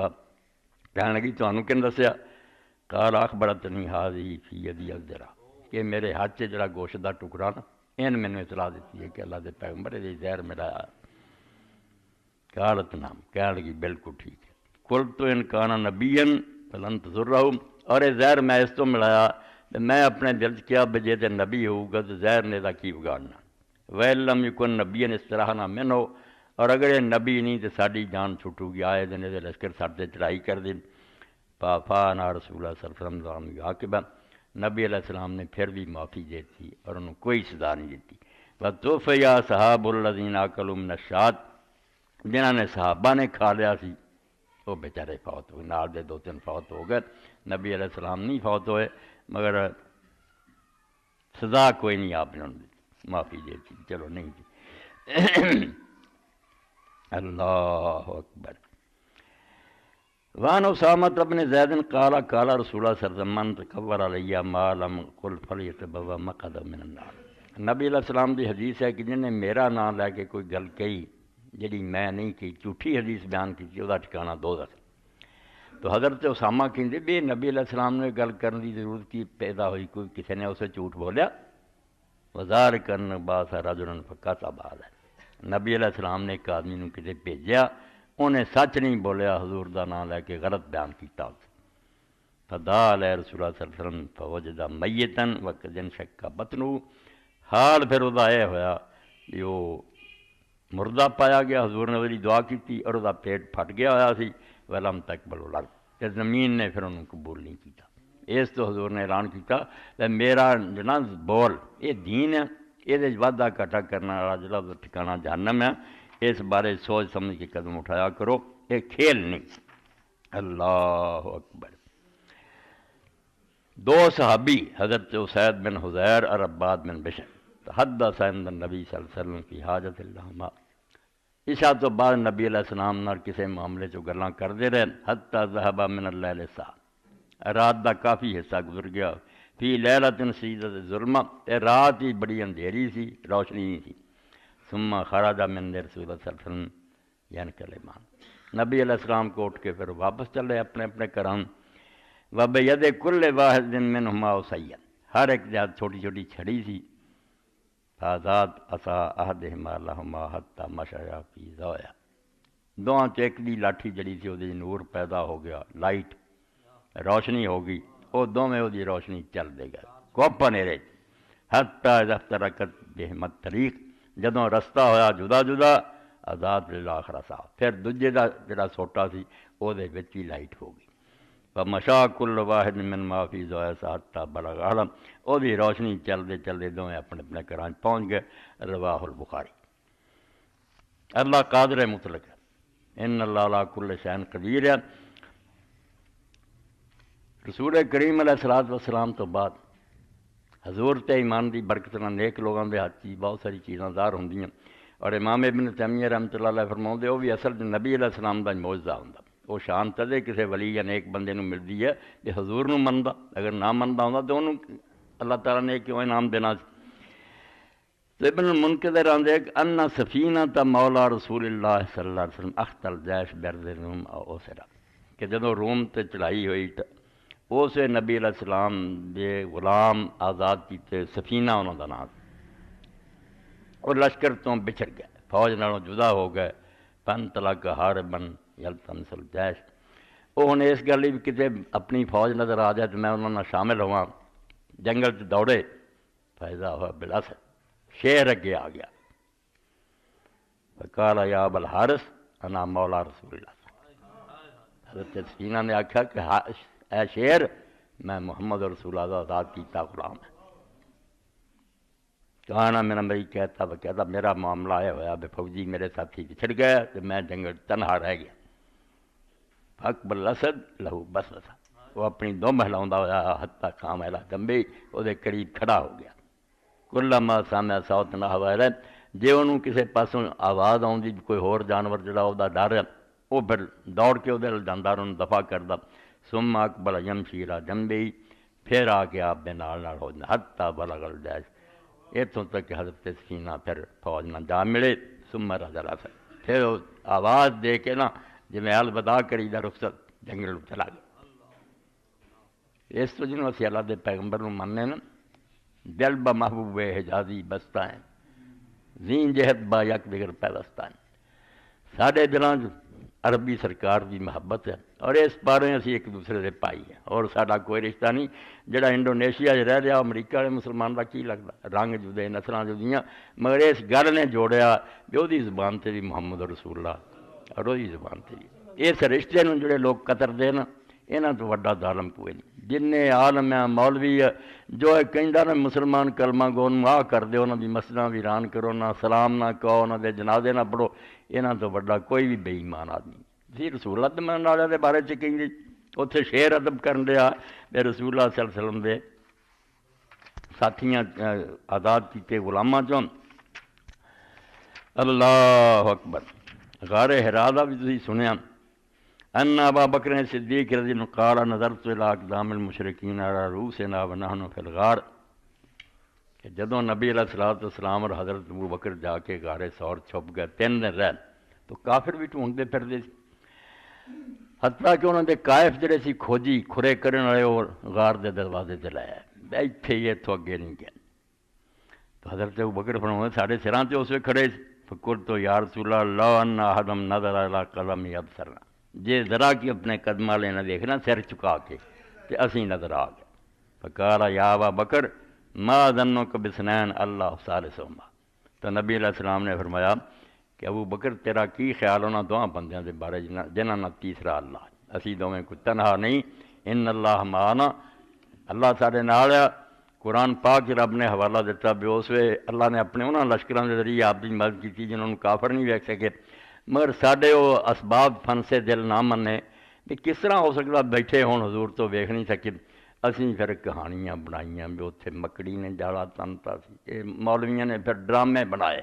کہنے لگی تانوں کن دسیا قال اخبرتنی هذه فی یدی الذرا کہ میرے ہاتھ سے جڑا گوشت دا ٹکڑا نا ان مینوں اطلاع دیتی ہے کہ اللہ دے پیغمبر نے زہر ملایا قالت نام کہنے لگی بالکل ٹھیک ہے قلت تو ان کانا نبین فلن تضرہ اور یہ زہر میں اس تو ملایا میں اپنے دل سے کیا بجے تے نبی ہوگا تو زہر نے دا کی بگاڑنا وَإِلَّمْ يَكُنْ نَبِيًّا اسْتَرَاحَنَا مِنْهُ اور اگر یہ نبی نہیں تو ساری جان چھوٹو گی آئے دن دے لشکر ساٹھے چڑھائی کر دی فَافَانَا رسول اللہ صلی اللہ علیہ وسلم عاقبہ نبی علیہ السلام نے پھر بھی معافی دیتی اور انہوں کوئی سزا نہیں دیتی وَتُوفِيَ أَصْحَابُ الَّذِينَ أَكَلُوا مِنَ الشَّاةِ جنہاں نے صحابہ نے کھا لیا سی وہ بیچارے فوت ہوئے نال دے 2-3 فوت ہو گئے نبی علیہ السلام نہیں فوت ہوئے مگر سزا کوئی نہیں آپ نے معافی دے دی چلو نہیں دی اللہ اکبر وان اسامت ابن زید قال قال رسول اللہ صلی اللہ علیہ وسلم من تکبر علیہ ما لم قل فلیتبوا مقعدہ من النار نبی علیہ السلام دی حدیث ہے کہ جن نے میرا نام لے کے کوئی گل کہی جڑی میں نہیں کی جھوٹھی حدیث بیان کی تھی وہ ٹھکانہ دوزخ تو حضرت اسامہ کہندے بھی نبی علیہ السلام نے گل کرنے کی ضرورت کی پیدا ہوئی کوئی کسی نے اسے جھوٹ بولیا وزار کرن باس رجل فقط آباد ہے نبی علیہ السلام نے ایک آدمی کسی بھیجیا انہیں سچ نہیں بولیا حضور دا نام لے کے غلط بیان کیتا فدا علیہ رسول اللہ صلی اللہ علیہ وسلم فوجدہ میتن وقت شکا بطنو حال پھر وہ یہ ہویا کہ وہ مردہ پایا گیا حضور نے وہی دعا کی اور وہ پیٹ پھٹ گیا ہوا سی ولم تقبل الارض کہ زمین نے پھر انہوں قبول نہیں کیتا اس تو حضور نے اعلان کیتا کہ میرا جنا بول یہ دین ہے یہ وعدہ کٹا کرنا والا جڑا ٹھکانہ جہنم ہے اس بارے سوچ سمجھ کے قدم اٹھایا کرو یہ کھیل نہیں اللہ اکبر دو صحابی حضرت اسید بن حضیر اور عباد بن بشر حدث عند النبی صلی اللہ علیہ وسلم کی حاجت اللہما عشاء تو بعد نبی علیہ السلام نال کسی معاملے چ گلاں کردے رہے حتی ذهب من اللیل ساعۃ رات دا کافی حصہ گزر گیا فی لیلۃ شدیدۃ الظلمہ رات ہی بڑی اندھیری سی روشنی نہیں تھی ثم خرج من رسول اللہ صلی اللہ علیہ وسلم یعنی کلمان نبی علیہ السلام کو اٹھ کے پھر واپس چلے اپنے اپنے گھراں وبید کل واحد منہما عصیہ ہر ایک جہاں چھوٹی چھوٹی چھڑی سی آزاد عصا احدہما لہما حتی مشیا فی زاویہ دوہاں ایک دی لاٹھی جڑی سی وہ نور پیدا ہو گیا لائٹ روشنی ہو گئی وہ دونوں وہ روشنی چل دے گا کوپ نیرے حتی اذا افترقت بہم الطریق جدوں رستہ ہویا جدا جدا آزاد للآخر عصا پھر دوجے دا جڑا سوٹا سی وہ دے وچ ہی لائٹ ہو گئی فمشا کل واحد من ما فی زاویہ حتی بلغ عالم وہ دی روشنی چلدے چلدے دونوں اپنے اپنے گھراں پہنچ گئے رواہ البخاری اللہ قادر مطلق ہے ان اللہ علی کل شیء قدیر ہے رسول کریم علیہ الصلوۃ والسلام تو بعد حضور تے ایمان دی برکت نال نیک لوگاں دے ہاتھ بہت ساری چیزاں ظاہر ہوندیاں اور امام ابن تیمیہ رحمۃ اللہ علیہ فرماؤندے وہ بھی اصل نبی علیہ السلام دا معجزہ ہوندا وہ شان تدے کسی ولی یا نیک بندے نوں ملدی ہے کہ حضور نوں مندا اگر نہ مندا ہوندا تو انہوں اللہ تعالیٰ نے کیوں انعام دینا سی ابن المنکدر آندے ان سفینۃ مولا رسول اللہ صلی اللہ علیہ وسلم اخت الجیش برد روم اوسرا کہ جدوں روم تے چڑھائی ہوئی اس نبی علیہ السلام دے غلام آزاد کیتے، سفینہ انہوں کا نام، اور لشکر تو بچھڑ گئے، فوج نالوں جدا ہو گئے، پن تلک ہاربن یلتمس الجیش۔ وہ ہن اس گل بھی کتے اپنی فوج نظر آ جائے تو میں انہوں نے شامل ہوا، جنگل چ دوڑے، فائدہ ہوا بالاسد، شیر اگے آ گیا، فقال یا ابا الحارث انا مولا رسول اللہ۔ حضرت سفینہ نے آکھا کہ اے شیر، میں محمد رسول اللہ کا آزاد کیتا غلام ہے۔ کہانا میرا بھائی کہتا وہ کہتا میرا معاملہ یہ ہوا بے فوجی میرے ساتھی بچھڑ گئے تو میں جنگل تنہا رہ گیا۔ اکبر الاسد لہو بس بسا، وہ اپنی دم ہلاؤندا ہوا حتیٰ قام الی جنبی، وہ دے قریب کھڑا ہو گیا۔ کلما سمع صوت نحو الیہ، جے انہوں کسے پاسوں آواز آؤندی کوئی ہور جانور جڑا وہ ڈر ہے، وہ پھر دوڑ کے وہ جاندار انہوں دفاع کردا۔ ثم اقبل یمشی الی جنبی، پھر آ کے آپ دے نال ہو جانا حتیٰ بلغ الجیش، اتوں تک کہ حضرت سفینہ پھر فوج نہ جا ملے۔ ثم رجع الاسد، پھر آواز دے کے نا جی میں الوداع کری دا رخصت جنگل چلا گیا۔ اس تو جنہوں اسی اللہ دے پیغمبر نوں مننے نا، دل با محبوب حجازی بستا ہے، زین جہت با یک دیگر پیوستہ ہے۔ ساڈے دلاں عربی سرکار دی محبت ہے، اور اس بارے اسی ایک دوسرے دے پائی ہے، اور ساڈا کوئی رشتہ نہیں۔ جڑا انڈونیشیا رہ رہا امریکہ والے مسلمان کا کی لگتا، رنگ جدے نسلاں جدیاں، مگر اس گل نے جوڑیا بھی وہ زبان تے بھی محمد رسول اللہ اور وہی زبان تے بھی اس رشتے نوں جڑے لوگ قطر دے نا، یہاں تو وڈا ظالم کوئی نہیں۔ جن عالم ہے مولوی ہے جو کہندا نا مسلمان کلمہ گو آ کر دے، انہاں دی مسجداں ویران کرو، نہ سلام نہ کہو، انہاں دے جنازے نہ پڑھو، یہاں تو وڈا کوئی بھی بے ایمان آدمی جی رسول اللہ دے من والے دے بارے چ کہیں اتنے شیر ادب کرن دیا بے رسول اللہ صلی اللہ علیہ وسلم دے ساتھیاں آزاد کیتے غلاماں چوں۔ اللہ اکبر۔ غار حرا دا بھی تسی سنیا، ان ابا بکر صدیق رضی اللہ عنہ قال نظرت الی اقدام المشرکین علی رؤوسنا ونحن فی الغار، کہ جدوں نبی علیہ الصلوۃ والسلام اور حضرت ابو بکر جا کے غار ثور چھپ گئے 3 دن رہ تو کافر بھی ڈھونڈتے پھردے سی، حتیٰ کہ انہوں نے قائف جڑے سی کھوجی کھرے کرن والے اور غار دے دروازے تے لایا ایتھے ہی اتوں اگے نہیں گیا۔ تو حضرت ابو بکر فرماتے ساڈے سراں تے اس وقت کھڑے فقلت تو یا رسول اللہ لو ان احدم نظر الی قدم ابصرنا، جے ذرا کی اپنے قدمہ لینا دیکھنا سر چکا کے تے اسی نظر آ گئے۔ فقال یا ابا بکر ما ظنک بسنین اللہ ثالثہما، تو نبی علیہ السلام نے فرمایا کہ ابو بکر تیرا کی خیال ہونا دواں بندیاں دے بارے جنہاں نہ تیسرا اللہ، اسی دوویں کوئی تنہا نہیں، ان اللہ معنا، اللہ سارے نال ہے۔ قرآن پاک رب نے حوالہ دیتا بھی اس وے اللہ نے اپنے انہاں لشکراں دے ذریعے آپ کی مدد کی جنہوں نے کافر نہیں ویکھ سکے، مگر ساڈے وہ اسباب فن سے دل نہ منے کہ کس طرح ہو سکتا بیٹھے ہون حضور تو ویکھ نہیں سکے، اسی پھر کہانیاں بنائیاں بھی اتنے مکڑی نے جالا تنتا سی، یہ مولویاں نے پھر ڈرامے بنائے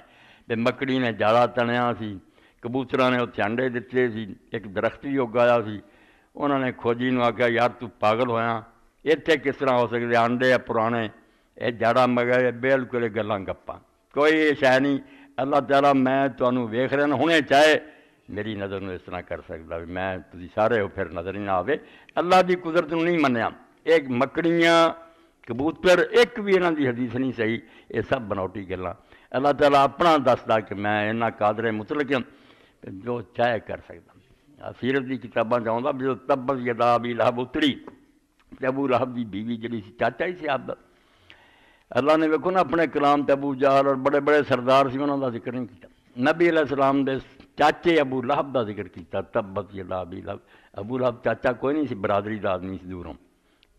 بھی مکڑی نے جالا تنیا سی، کبوتراں نے اتنے انڈے دیتے سی، ایک درخت بھی اگایا سی، انہوں نے کھوجی نو آخیا یار تو پاگل ہویا، اتنے کس طرح ہو سکتے آنڈے ہے پرانے، یہ جاڑا مگر بالکل گلاں گپاں، کوئی شے نہیں۔ اللہ تعالیٰ میں تمہیں ویکھ رہا ہنے چاہے میری نظر نو اس طرح کر سکتا بھی میں تسی سارے ہو پھر نظر ہی نہ آوے، اللہ دی قدرت نو نہیں منیا۔ ایک مکڑیاں کبوتر ایک بھی انہاں دی حدیث نہیں صحیح، یہ سب بناوٹی گلاں۔ اللہ تعالیٰ اپنا دسدا کہ میں انہاں قادر مطلق ہوں جو چاہے کر سکتا۔ سیرت دی کتاباں چاہتا بھی جو تبت یدا ابی لہب اتری، ابو لہب دی بیوی جڑی سی چاچا ہی سی آپ دا، اللہ نے ویکھو نا اپنے کلام تے ابو جہل اور بڑے بڑے سردار سی انہاں دا ذکر نہیں کیتا، نبی علیہ السلام دے چاچے ابو لہب دا ذکر کیتا، تبت یدا ابی لہب۔ ابو لہب چاچا کوئی نہیں سی، برادری دا آدمی سی دوروں،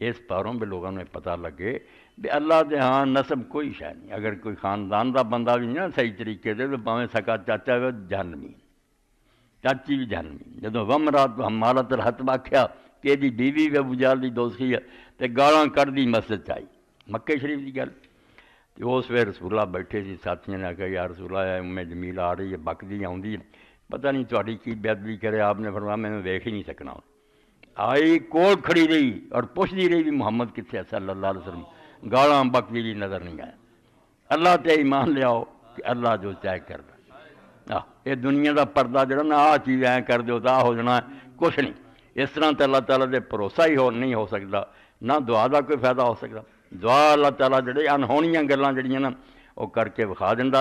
اس پاروں بھی لوگوں نے پتہ لگے بھی اللہ دے ہاں نسب کوئی شے نہیں، اگر کوئی خاندان دا بندہ بھی نہیں نا صحیح طریقے دے تو پاویں سکا چاچا ہوئے جہنمی، چاچی بھی جہنمی۔ جدوں ومرات حمالۃ الحطب آکھیا کہ دی بیوی بھی ابو جہل دی دوستی ہے تے گالاں کر دی مسجد چائی، مکے شریف کی گل۔ اس ویلے رسول اللہ بیٹھے سی، ساتھیوں نے آخیا یا رسول اللہ ام جمیل آ رہی ہے بکدی آؤندی ہے، پتہ نہیں تہاڈی کی بے ادبی کرے، آپ نے فرمایا میں ویکھ ہی نہیں سکنا۔ آئی کول کھڑی رہی اور پوچھتی رہی بھی محمد کتنے صلی اللہ علیہ وسلم، گالاں بکدی بھی نظر نہیں آیا۔ اللہ تے ایمان لیاؤ کہ اللہ جو چاہے کر دے، یہ دنیا دا پردہ جڑا نا آ چیز کر دیو تا ہو جانا کچھ نہیں، اس طرح تو اللہ تعالیٰ دے بھروسہ ہی نہیں ہو سکتا، نہ دعا کا کوئی فائدہ ہو سکتا۔ دعا اللہ تعالیٰ جڑے انہونیاں گلاں جڑیاں نا وہ کر کے وکھا دیندا،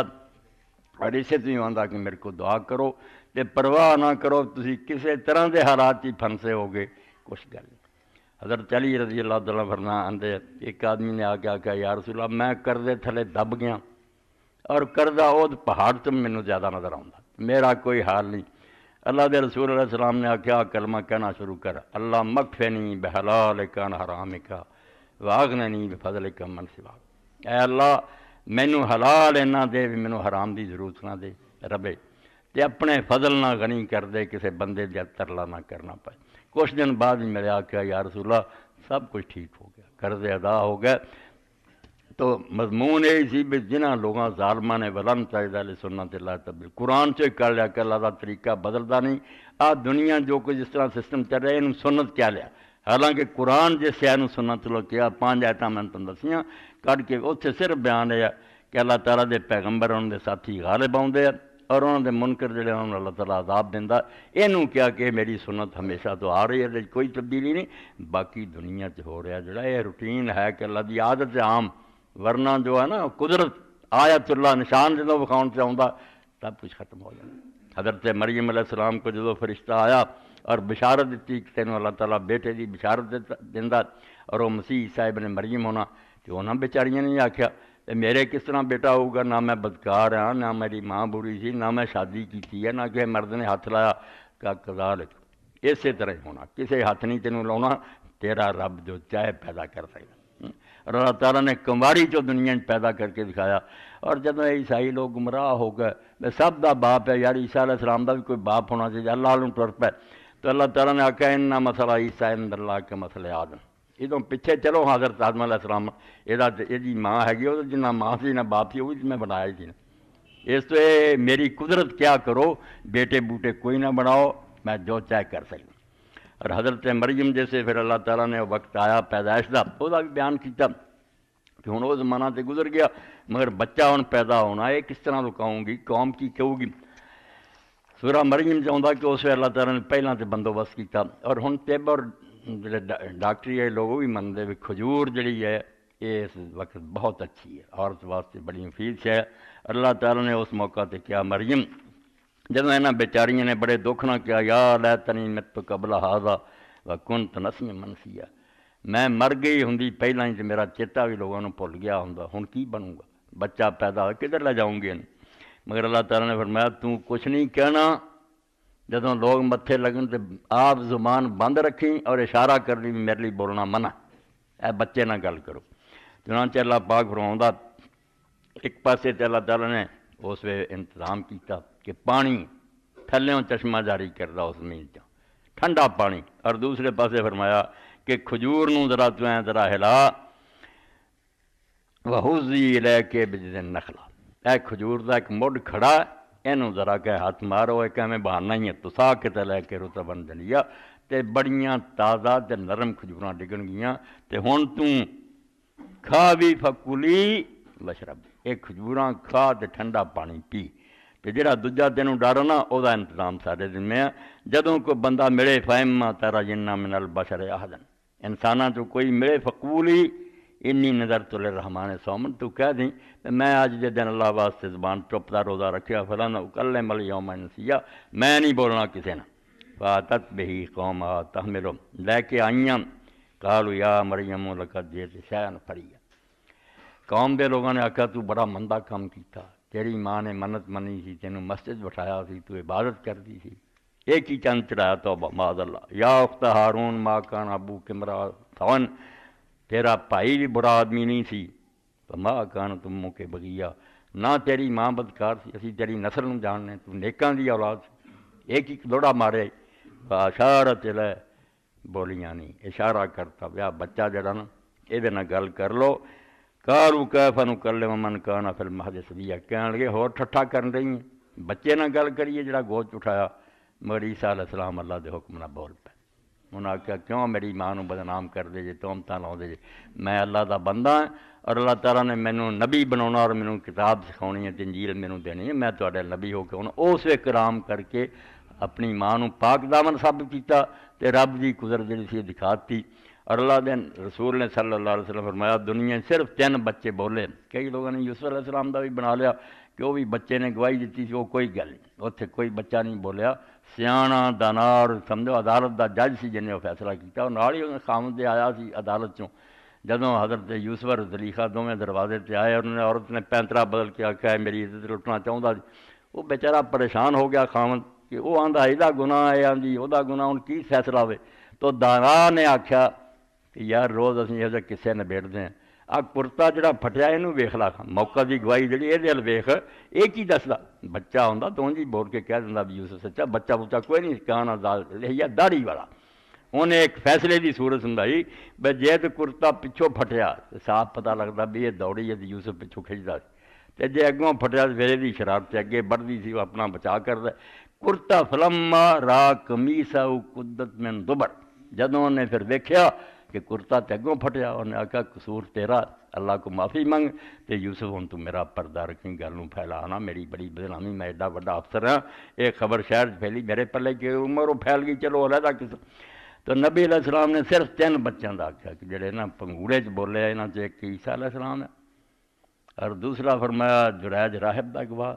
اور اسے تو آتا کہ میرے کو دعا کرو تے پرواہ نہ کرو، تسی کسے طرح دے حالات ہی پھنسے ہو گے کچھ گل نہیں۔ حضرت علی رضی اللہ تعالیٰ فرماندے ایک آدمی نے آ کے آخیا یا رسول اللہ میں کردے تھلے دب گیا اور کردہ وہ پہاڑ تو مینوں زیادہ نظر آتا، میرا کوئی حال نہیں۔ اللہ دے رسول علیہ السلام نے آخیا کلمہ کہنا شروع کر، اللہ مکفنی بحلالک عن حرامک واغننی بفضلک من سواک، اے اللہ مینوں حلال اینا دے بھی مینوں حرام دی ضرورت نہ دے ربے، تے اپنے فضل نہ غنی کر دے، کسے بندے دے ترلا نہ کرنا پائے۔ کچھ دن بعد ہی میرے آخیا یا رسول اللہ سب کچھ ٹھیک ہو گیا، قرضے ادا ہو گئے۔ تو مضمون یہی سی بھی جنہاں لوگاں ظالماں نے ولن تجد لسنت اللہ تبدیلا، قرآن چ کر لیا کہ اللہ کا طریقہ بدلتا نہیں، آ دنیا جو کچھ جس طرح سسٹم چل رہا ہے انہوں سنت کیا لیا، حالانکہ قرآن جس شے نوں سنت لو کیا 5 آیتاں میں تم دسیاں کٹ کے اتنے صرف بیان ہے کہ اللہ تعالیٰ دے پیغمبر انہوں دے ساتھی غالب آؤندے اور انہوں دے منکر جڑے انہوں اللہ تعالیٰ عذاب دیندا، اینوں کیا کہ میری سنت ہمیشہ تو آ رہی ہے، کوئی تبدیلی نہیں۔ باقی دنیا چ ہو رہا جڑا یہ روٹین ہے کہ اللہ دی عادت ہے عام، ورنہ جو ہے نا قدرت آیت اللہ نشان جدوں وکھاؤن سے آਉਂدا سب کچھ ختم ہو جاتا۔ حضرت مریم علیہ السلام کو جدوں فرشتہ آیا اور بشارت دیتی کہ تینوں اللہ تعالیٰ بیٹے دی بشارت دیندا اور وہ مسیح عیسیٰ ابن مریم ہونا، تو انہاں بیچاریاں نے آکھیا تے میرے کس طرح بیٹا ہوگا، نہ میں بدکار ہاں، نہ میری ماں بری سی، نہ میں شادی کی ہے، نہ کہ مرد نے ہاتھ لایا، کہ کذالک اسی طرح ہی ہونا، کسے ہاتھ نہیں تینوں لاؤنا، تیرا رب جو چاہے پیدا کر سکتا۔ اور اللہ تعالیٰ نے کنواری جو دنیا میں پیدا کر کے دکھایا۔ اور جب عیسائی لوگ گمراہ ہو گئے، سب دا باپ ہے یار، عیسیٰ علیہ السلام دا بھی کوئی باپ ہونا چاہیے، اللہ علیہ ٹر پہ، تو اللہ تعالیٰ نے آکھا انّا مثل عیسیٰ عند اللہ کا مثل آدم، ادوں پیچھے چلو حضرت آدم علیہ السلام، یہ ماں ہے وہ جنہ ماں سی نہ باپ سی، وہ بھی میں بنایا سی نا، اس تو میری قدرت کیا کرو، بیٹے بوٹے کوئی نہ بناؤ، میں جو چاہے کر سکوں۔ اور حضرت مریم جیسے پھر اللہ تعالیٰ نے وقت آیا پیدائش کا، وہ بھی بیان کیا کہ ہوں وہ زمانہ تے گزر گیا، مگر بچہ ہوں پیدا ہونا، یہ کس طرح رکاؤں گی، قوم کی کہو گی۔ سورہ مریم چاہتا کہ اس اللہ تعالیٰ نے پہلاں تے بندوبست کیتا، اور ہوں طب اور ڈاکٹری ہے لوگ بھی منتے بھی کھجور جڑی ہے یہ اس وقت بہت اچھی ہے، عورت واسطے بڑی مفید ہے۔ اللہ تعالیٰ نے اس موقع تے کیا مریم جب انہاں بیچاریاں نے بڑے دکھ نہ کیا، یا لیتنی مت قبل ھذا وکنت نسیا منسیا، میں مر گئی ہوندی پہلا ہی تو میرا چیتا بھی لوگوں نے بھول گیا ہوندا، ہن کی بنوں گا، بچہ پیدا ہو کدھر لے جاؤں گے؟ مگر اللہ تعالیٰ نے فرمایا تو کچھ نہیں کہنا، جدوں لوگ متھے لگن تو آپ زبان بند رکھیں اور اشارہ کر لی میرے لیے بولنا منع، اے بچے نہ گل کرو۔ چنانچہ اللہ پاک فرماؤندا ایک پاسے تے اللہ تعالیٰ نے اس وے انتظام کیتا کہ پانی تھلیوں چشمہ جاری کردا اس زمین چ ٹھنڈا پانی، اور دوسرے پاسے فرمایا کہ کھجور نوں ذرا ہلا، وَحُزِّی اِلَیکَ بِجِذِعِ النَّخْلَةِ، اے کھجور دا ایک مڈ کھڑا، اینوں ذرا کہ ہاتھ مارو، ایک ایویں بہانہ ہی ہے، تُسَاقِطُ اِلَیکَ رُطَبًا جَنِیًّا، تے بڑیاں تازہ تے نرم کھجوراں ڈگن گیاں، تے ہن توں کھا بھی فکلی وشرب، ایک کھجوراں کھا تے ٹھنڈا پانی پی، تے جڑا دوجا تینوں ڈر نا او دا انتظام سارے دن میں ہے۔ جدوں کوئی بندہ ملے فَإِمَّا تَرَيِنَّ مِنَ الْبَشَرِ أَحَدًا، انساناں تو کوئی ملے فقولی انی نظرت للرحمن صومن، تو کہہ دیں میں آج دے دن اللہ واسطے زبان چپ دا روزہ رکھیا، فلاں اکلم الیوم انسیا، میں نہیں بولنا کسے نہ، فاتت بہ قومہا تحملہ، لے کے آئیاں، قالوا یا مریم لقد جئت شیئا فریا، قوم دے لوگوں نے آکھا تو بڑا مندہ کام کیتا، تیری ماں نے منت منی سی، تینوں مسجد بٹھایا سی، تو عبادت کرتی سی، ایک ہی چند چڑھایا توبہ معاذ اللہ، یا اخت ہارون ما کان ابوک امرأ سوء، تیرا بھائی بھی برا آدمی نہیں سی، وما کانت امک بغیہ، نہ تیری ماں بدکار سی، اسی تیری نسل نوں جاننے، تو نیکاں دی اولاد سی، ایک ہی دوڑا مارے، فاشارت الیہ، بولیاں نہیں، اشارہ کرتا ویا بچہ جڑا نا یہ نہ گل کر لو، قالوا کیف نکلم من کان فی المہد صبیا، کہن لگے ہور ٹھٹھا کرن رہی ہیں، بچے نہ گل کریے جڑا گود اٹھایا، مگر عیسیٰ علیہ السلام اللہ دے حکم نہ بول پے، انہاں آکھیا کیوں میری ماں نوں بدنام کر دے جے، تہمتاں لاؤ دے جے، میں اللہ دا بندہ ہاں اور اللہ تعالیٰ نے مینوں نبی بناونا اور مینوں کتاب سکھاونی ہے، انجیل مینوں دینی ہے، میں تہاڈے نبی ہو کے ہن اس وے کرام کر کے اپنی ماں نوں پاک دامن ثابت کیتا تے رب دی قدرت جڑی سی دکھاتی. اور اللہ دے رسول نے صلی اللہ علیہ وسلم فرمایا دنیا صرف 3 بچے بولے. کئی لوگوں نے یوسف علیہ السلام دا بھی بنا لیا کہ وہ بھی بچے نے گواہی دیتی سی، وہ کوئی گل نہیں، اتنے کوئی بچہ نہیں بولیا. سیاںا دانار سمجھو عدالت دا جج سی جن نے وہ فیصلہ کیتا. اور نال ہی خامد آیا سی عدالت چوں جدوں حضرت یوسف اور زلیخا دونوں دروازے تے آئے، انہوں نے عورت نے پینترا بدل کے آخیا ہے میری عزت لٹنا چاہتا سی. وہ بیچارہ پریشان ہو گیا خامد کہ وہ آندا یہ گناہ ہے، آندی وہ گناہ، ہن کی فیصلہ ہوئے. تو دانا نے آخیا کہ یار روز اسی یہ قصے نبیڑتے ہیں، آ کرتا جڑا پھٹیا یہ ویخ لا، موقع کی گواہی جی یہ ویخ یہ کی دسدا. بچہ آتا تو جی بول کے کہہ دینا بھی یوسف سچا، بچہ بچہ کوئی نہیں کہنا داڑھی والا. انہیں ایک فیصلے کی صورت سمجھائی بھائی جے تو کرتا پچھوں پھٹیا صاف پتہ لگتا بھی یہ دوڑی ہے یوسف پچھوں کھچتا سی، تے جے اگوں پھٹیا تو پھر یہ شرارت اگے بڑھتی سی، وہ اپنا بچا کرتا. کرتا فلما را قمیصہ قدت من دبر، جدوں انہیں پھر ویکھیا کہ کرتا تے اگوں پھٹیا، انہیں آخیا قصور تیرا، اللہ کو معافی منگ تے یوسف ہن تو میرا پردہ رکھیں، گل نوں پھیلانا میری بڑی بدنامی، میں ایڈا وڈا افسر ہاں، ایک خبر شہر پھیلی میرے پلے کہ عمر وہ پھیل گئی، چلو علیحدہ قسم. تو نبی علیہ السلام نے صرف 3 بچوں کا آخیا کہ جڑے نا پنگوڑے چ بولے یہاں چ ایک عیسیٰ علیہ السلام ہے اور دوسرا فرمایا جریج راہب کا گواہ.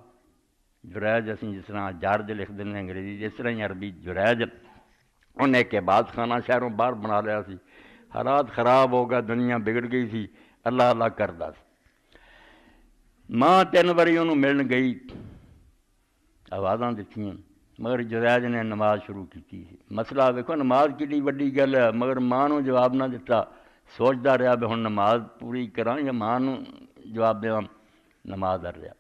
جریج اسی جس طرح جارج لکھ دیں انگریزی، جس طرح ہی عربی جریج، انہیں ایک عبادت خانہ شہروں باہر بنا لیا سی. حالات خراب ہو گیا، دنیا بگڑ گئی سی، اللہ اللہ کردا سی. ماں 3 باری انہوں ملن گئی، آوازاں دتیاں، مگر جریج نے نماز شروع کی. مسئلہ ویکھو نماز کیڈی وڈی گل ہے، مگر ماں نوں جواب نہ دتا، سوچتا رہا بھی ہن نماز پوری کراں یا ماں نوں جواب دیواں، نماز در رہا.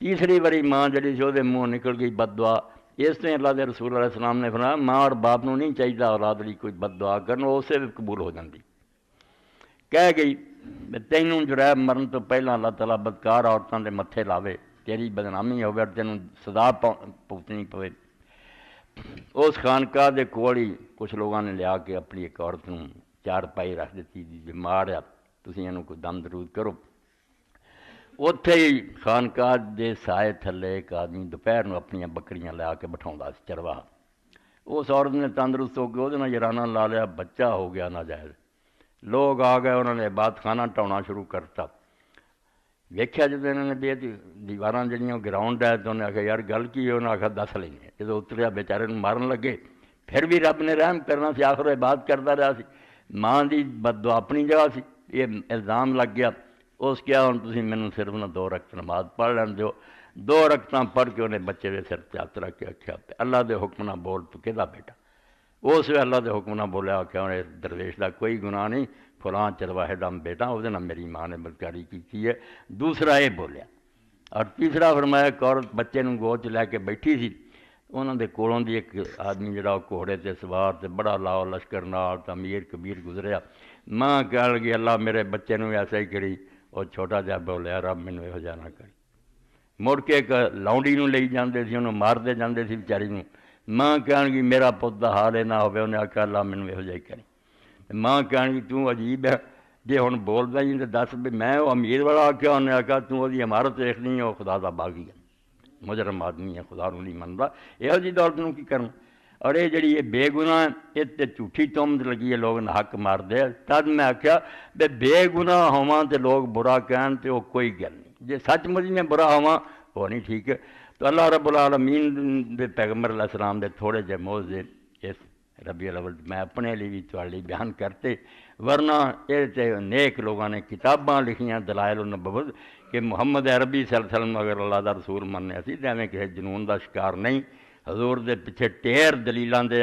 تیسری باری ماں جڑی سی وہ منہ نکل گئی بد دعا. اس نے اللہ دے رسول علیہ السلام نے فرمایا ماں اور باپ نوں نہیں چاہیے اولاد لی کوئی بد دعا کرن، وہ اسے بھی قبول ہو جاندی. کہہ گئی تینوں جریب مرن تو پہلا اللہ تعالیٰ بدکار عورتوں دے متھے لاوے، تیری بدنامی ہوگی اور تینوں سزا پوتنی پوے. اس خانقاہ دے کول ہی کچھ لوگوں نے لیا کے اپنی ایک عورت نوں 4 پائی رکھ دیتی، بیمار ہے تسی اینوں کوئی دم درود کرو. اتھے ہی خانقاہ دے سائے تھلے ایک آدمی دوپہر نوں اپنی بکریاں لیا کے بٹھاؤندا سی چرواہا. اس عورت نے تندرست ہو کے وہ یارانہ لا لیا، بچہ ہو گیا ناجائز. لوگ آ گئے، انہوں نے عبادت خانہ ٹھاؤنا شروع کرتا. ویکھیا جب انہوں نے بھی دیواراں جڑیاں گراؤنڈ ہے تو انہیں آخیا یار گل کی ہے، انہیں آخیا دس لینے. جب اتریا بیچارے نوں مارن لگے، پھر بھی رب نے رحم کرنا سی، آخر عبادت کرتا رہا سی. ماں دی بد دعا اپنی جگہ سی، یہ الزام لگ گیا. اس کیا ہن تسی مینوں صرف نہ 2 رکعت نماز پڑھ لین دیو. 2 رکعتاں پڑھ کے انہیں بچے دے سر تے ہاتھ رکھ کے آخیا اللہ دے حکم نہ بول تو کہدا بیٹا. اس ویلے اللہ دے حکم نہ بولیا، آخیا انہیں درویش دا کوئی گناہ نہیں، فلاں چرواہے دا بیٹا، وہ میری ماں نے بدکاری کی ہے. دوسرا یہ بولیا. اور تیسرا فرمایا ایک عورت بچے نوں گود چ لے کے بیٹھی سی، انہوں دے کولوں دی ایک آدمی جڑا گھوڑے تے سوار تے بڑا لاؤ لشکر نال تے امیر کبیر گزریا. ماں کہن لگی اللہ میرے بچے نوں ایسا ہی کری. وہ چھوٹا جہا بولیا رب مینوں یہو جہا نہ کری. مڑ کے ایک لونڈی نوں لئی جاندے سی، انہوں مارتے جاندے سی بیچاری نوں. ماں کہن لگی میرا پت دا حال نہ ہوئے، انہیں آخیا اللہ مینوں یہو جہا ہی کری. ماں کہن لگی تو عجیب ہے، جی ہن بولدا ہی تو دس بھی میں وہ امیر والا آخیا، انہیں آخیا تو وہ عمارت ویکھنی ہے، وہ خدا دا باغی ہے، مجرم آدمی ہے، خدا نوں نہیں منتا، یہو جی دولت نوں کی کرنا. اور یہ جڑی یہ بے گناہ ہے، یہ جھوٹھی تہمت لگی ہے، لوگ حق مار دے. تد میں آخیا بے بے گناہ ہواں تے لوگ برا کہن تے وہ کوئی گل نہیں، جی سچ مجھ میں برا ہواں وہ نہیں ٹھیک ہے. تو اللہ رب العالمین دے پیغمبر علیہ السلام دے تھوڑے جے موضوع اس ربیع الاول میں اپنے لیے بھی تھوڑے بیان کرتے، ورنہ یہ نیک لوگوں نے کتاباں لکھیاں دلائل النبوت کہ محمد عربی صلی اللہ علیہ وسلم اگر اللہ دا رسول مننے سی تے ایویں کسی جنون دا شکار نہیں. حضور دے پیچھے ٹیر دلیلاں دے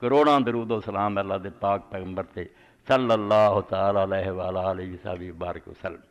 کروڑاں درود و سلام اللہ دے پاک پیغمبر تے صلی اللہ تعالی علیہ وآلہ وصحبہ وبارک وسلم.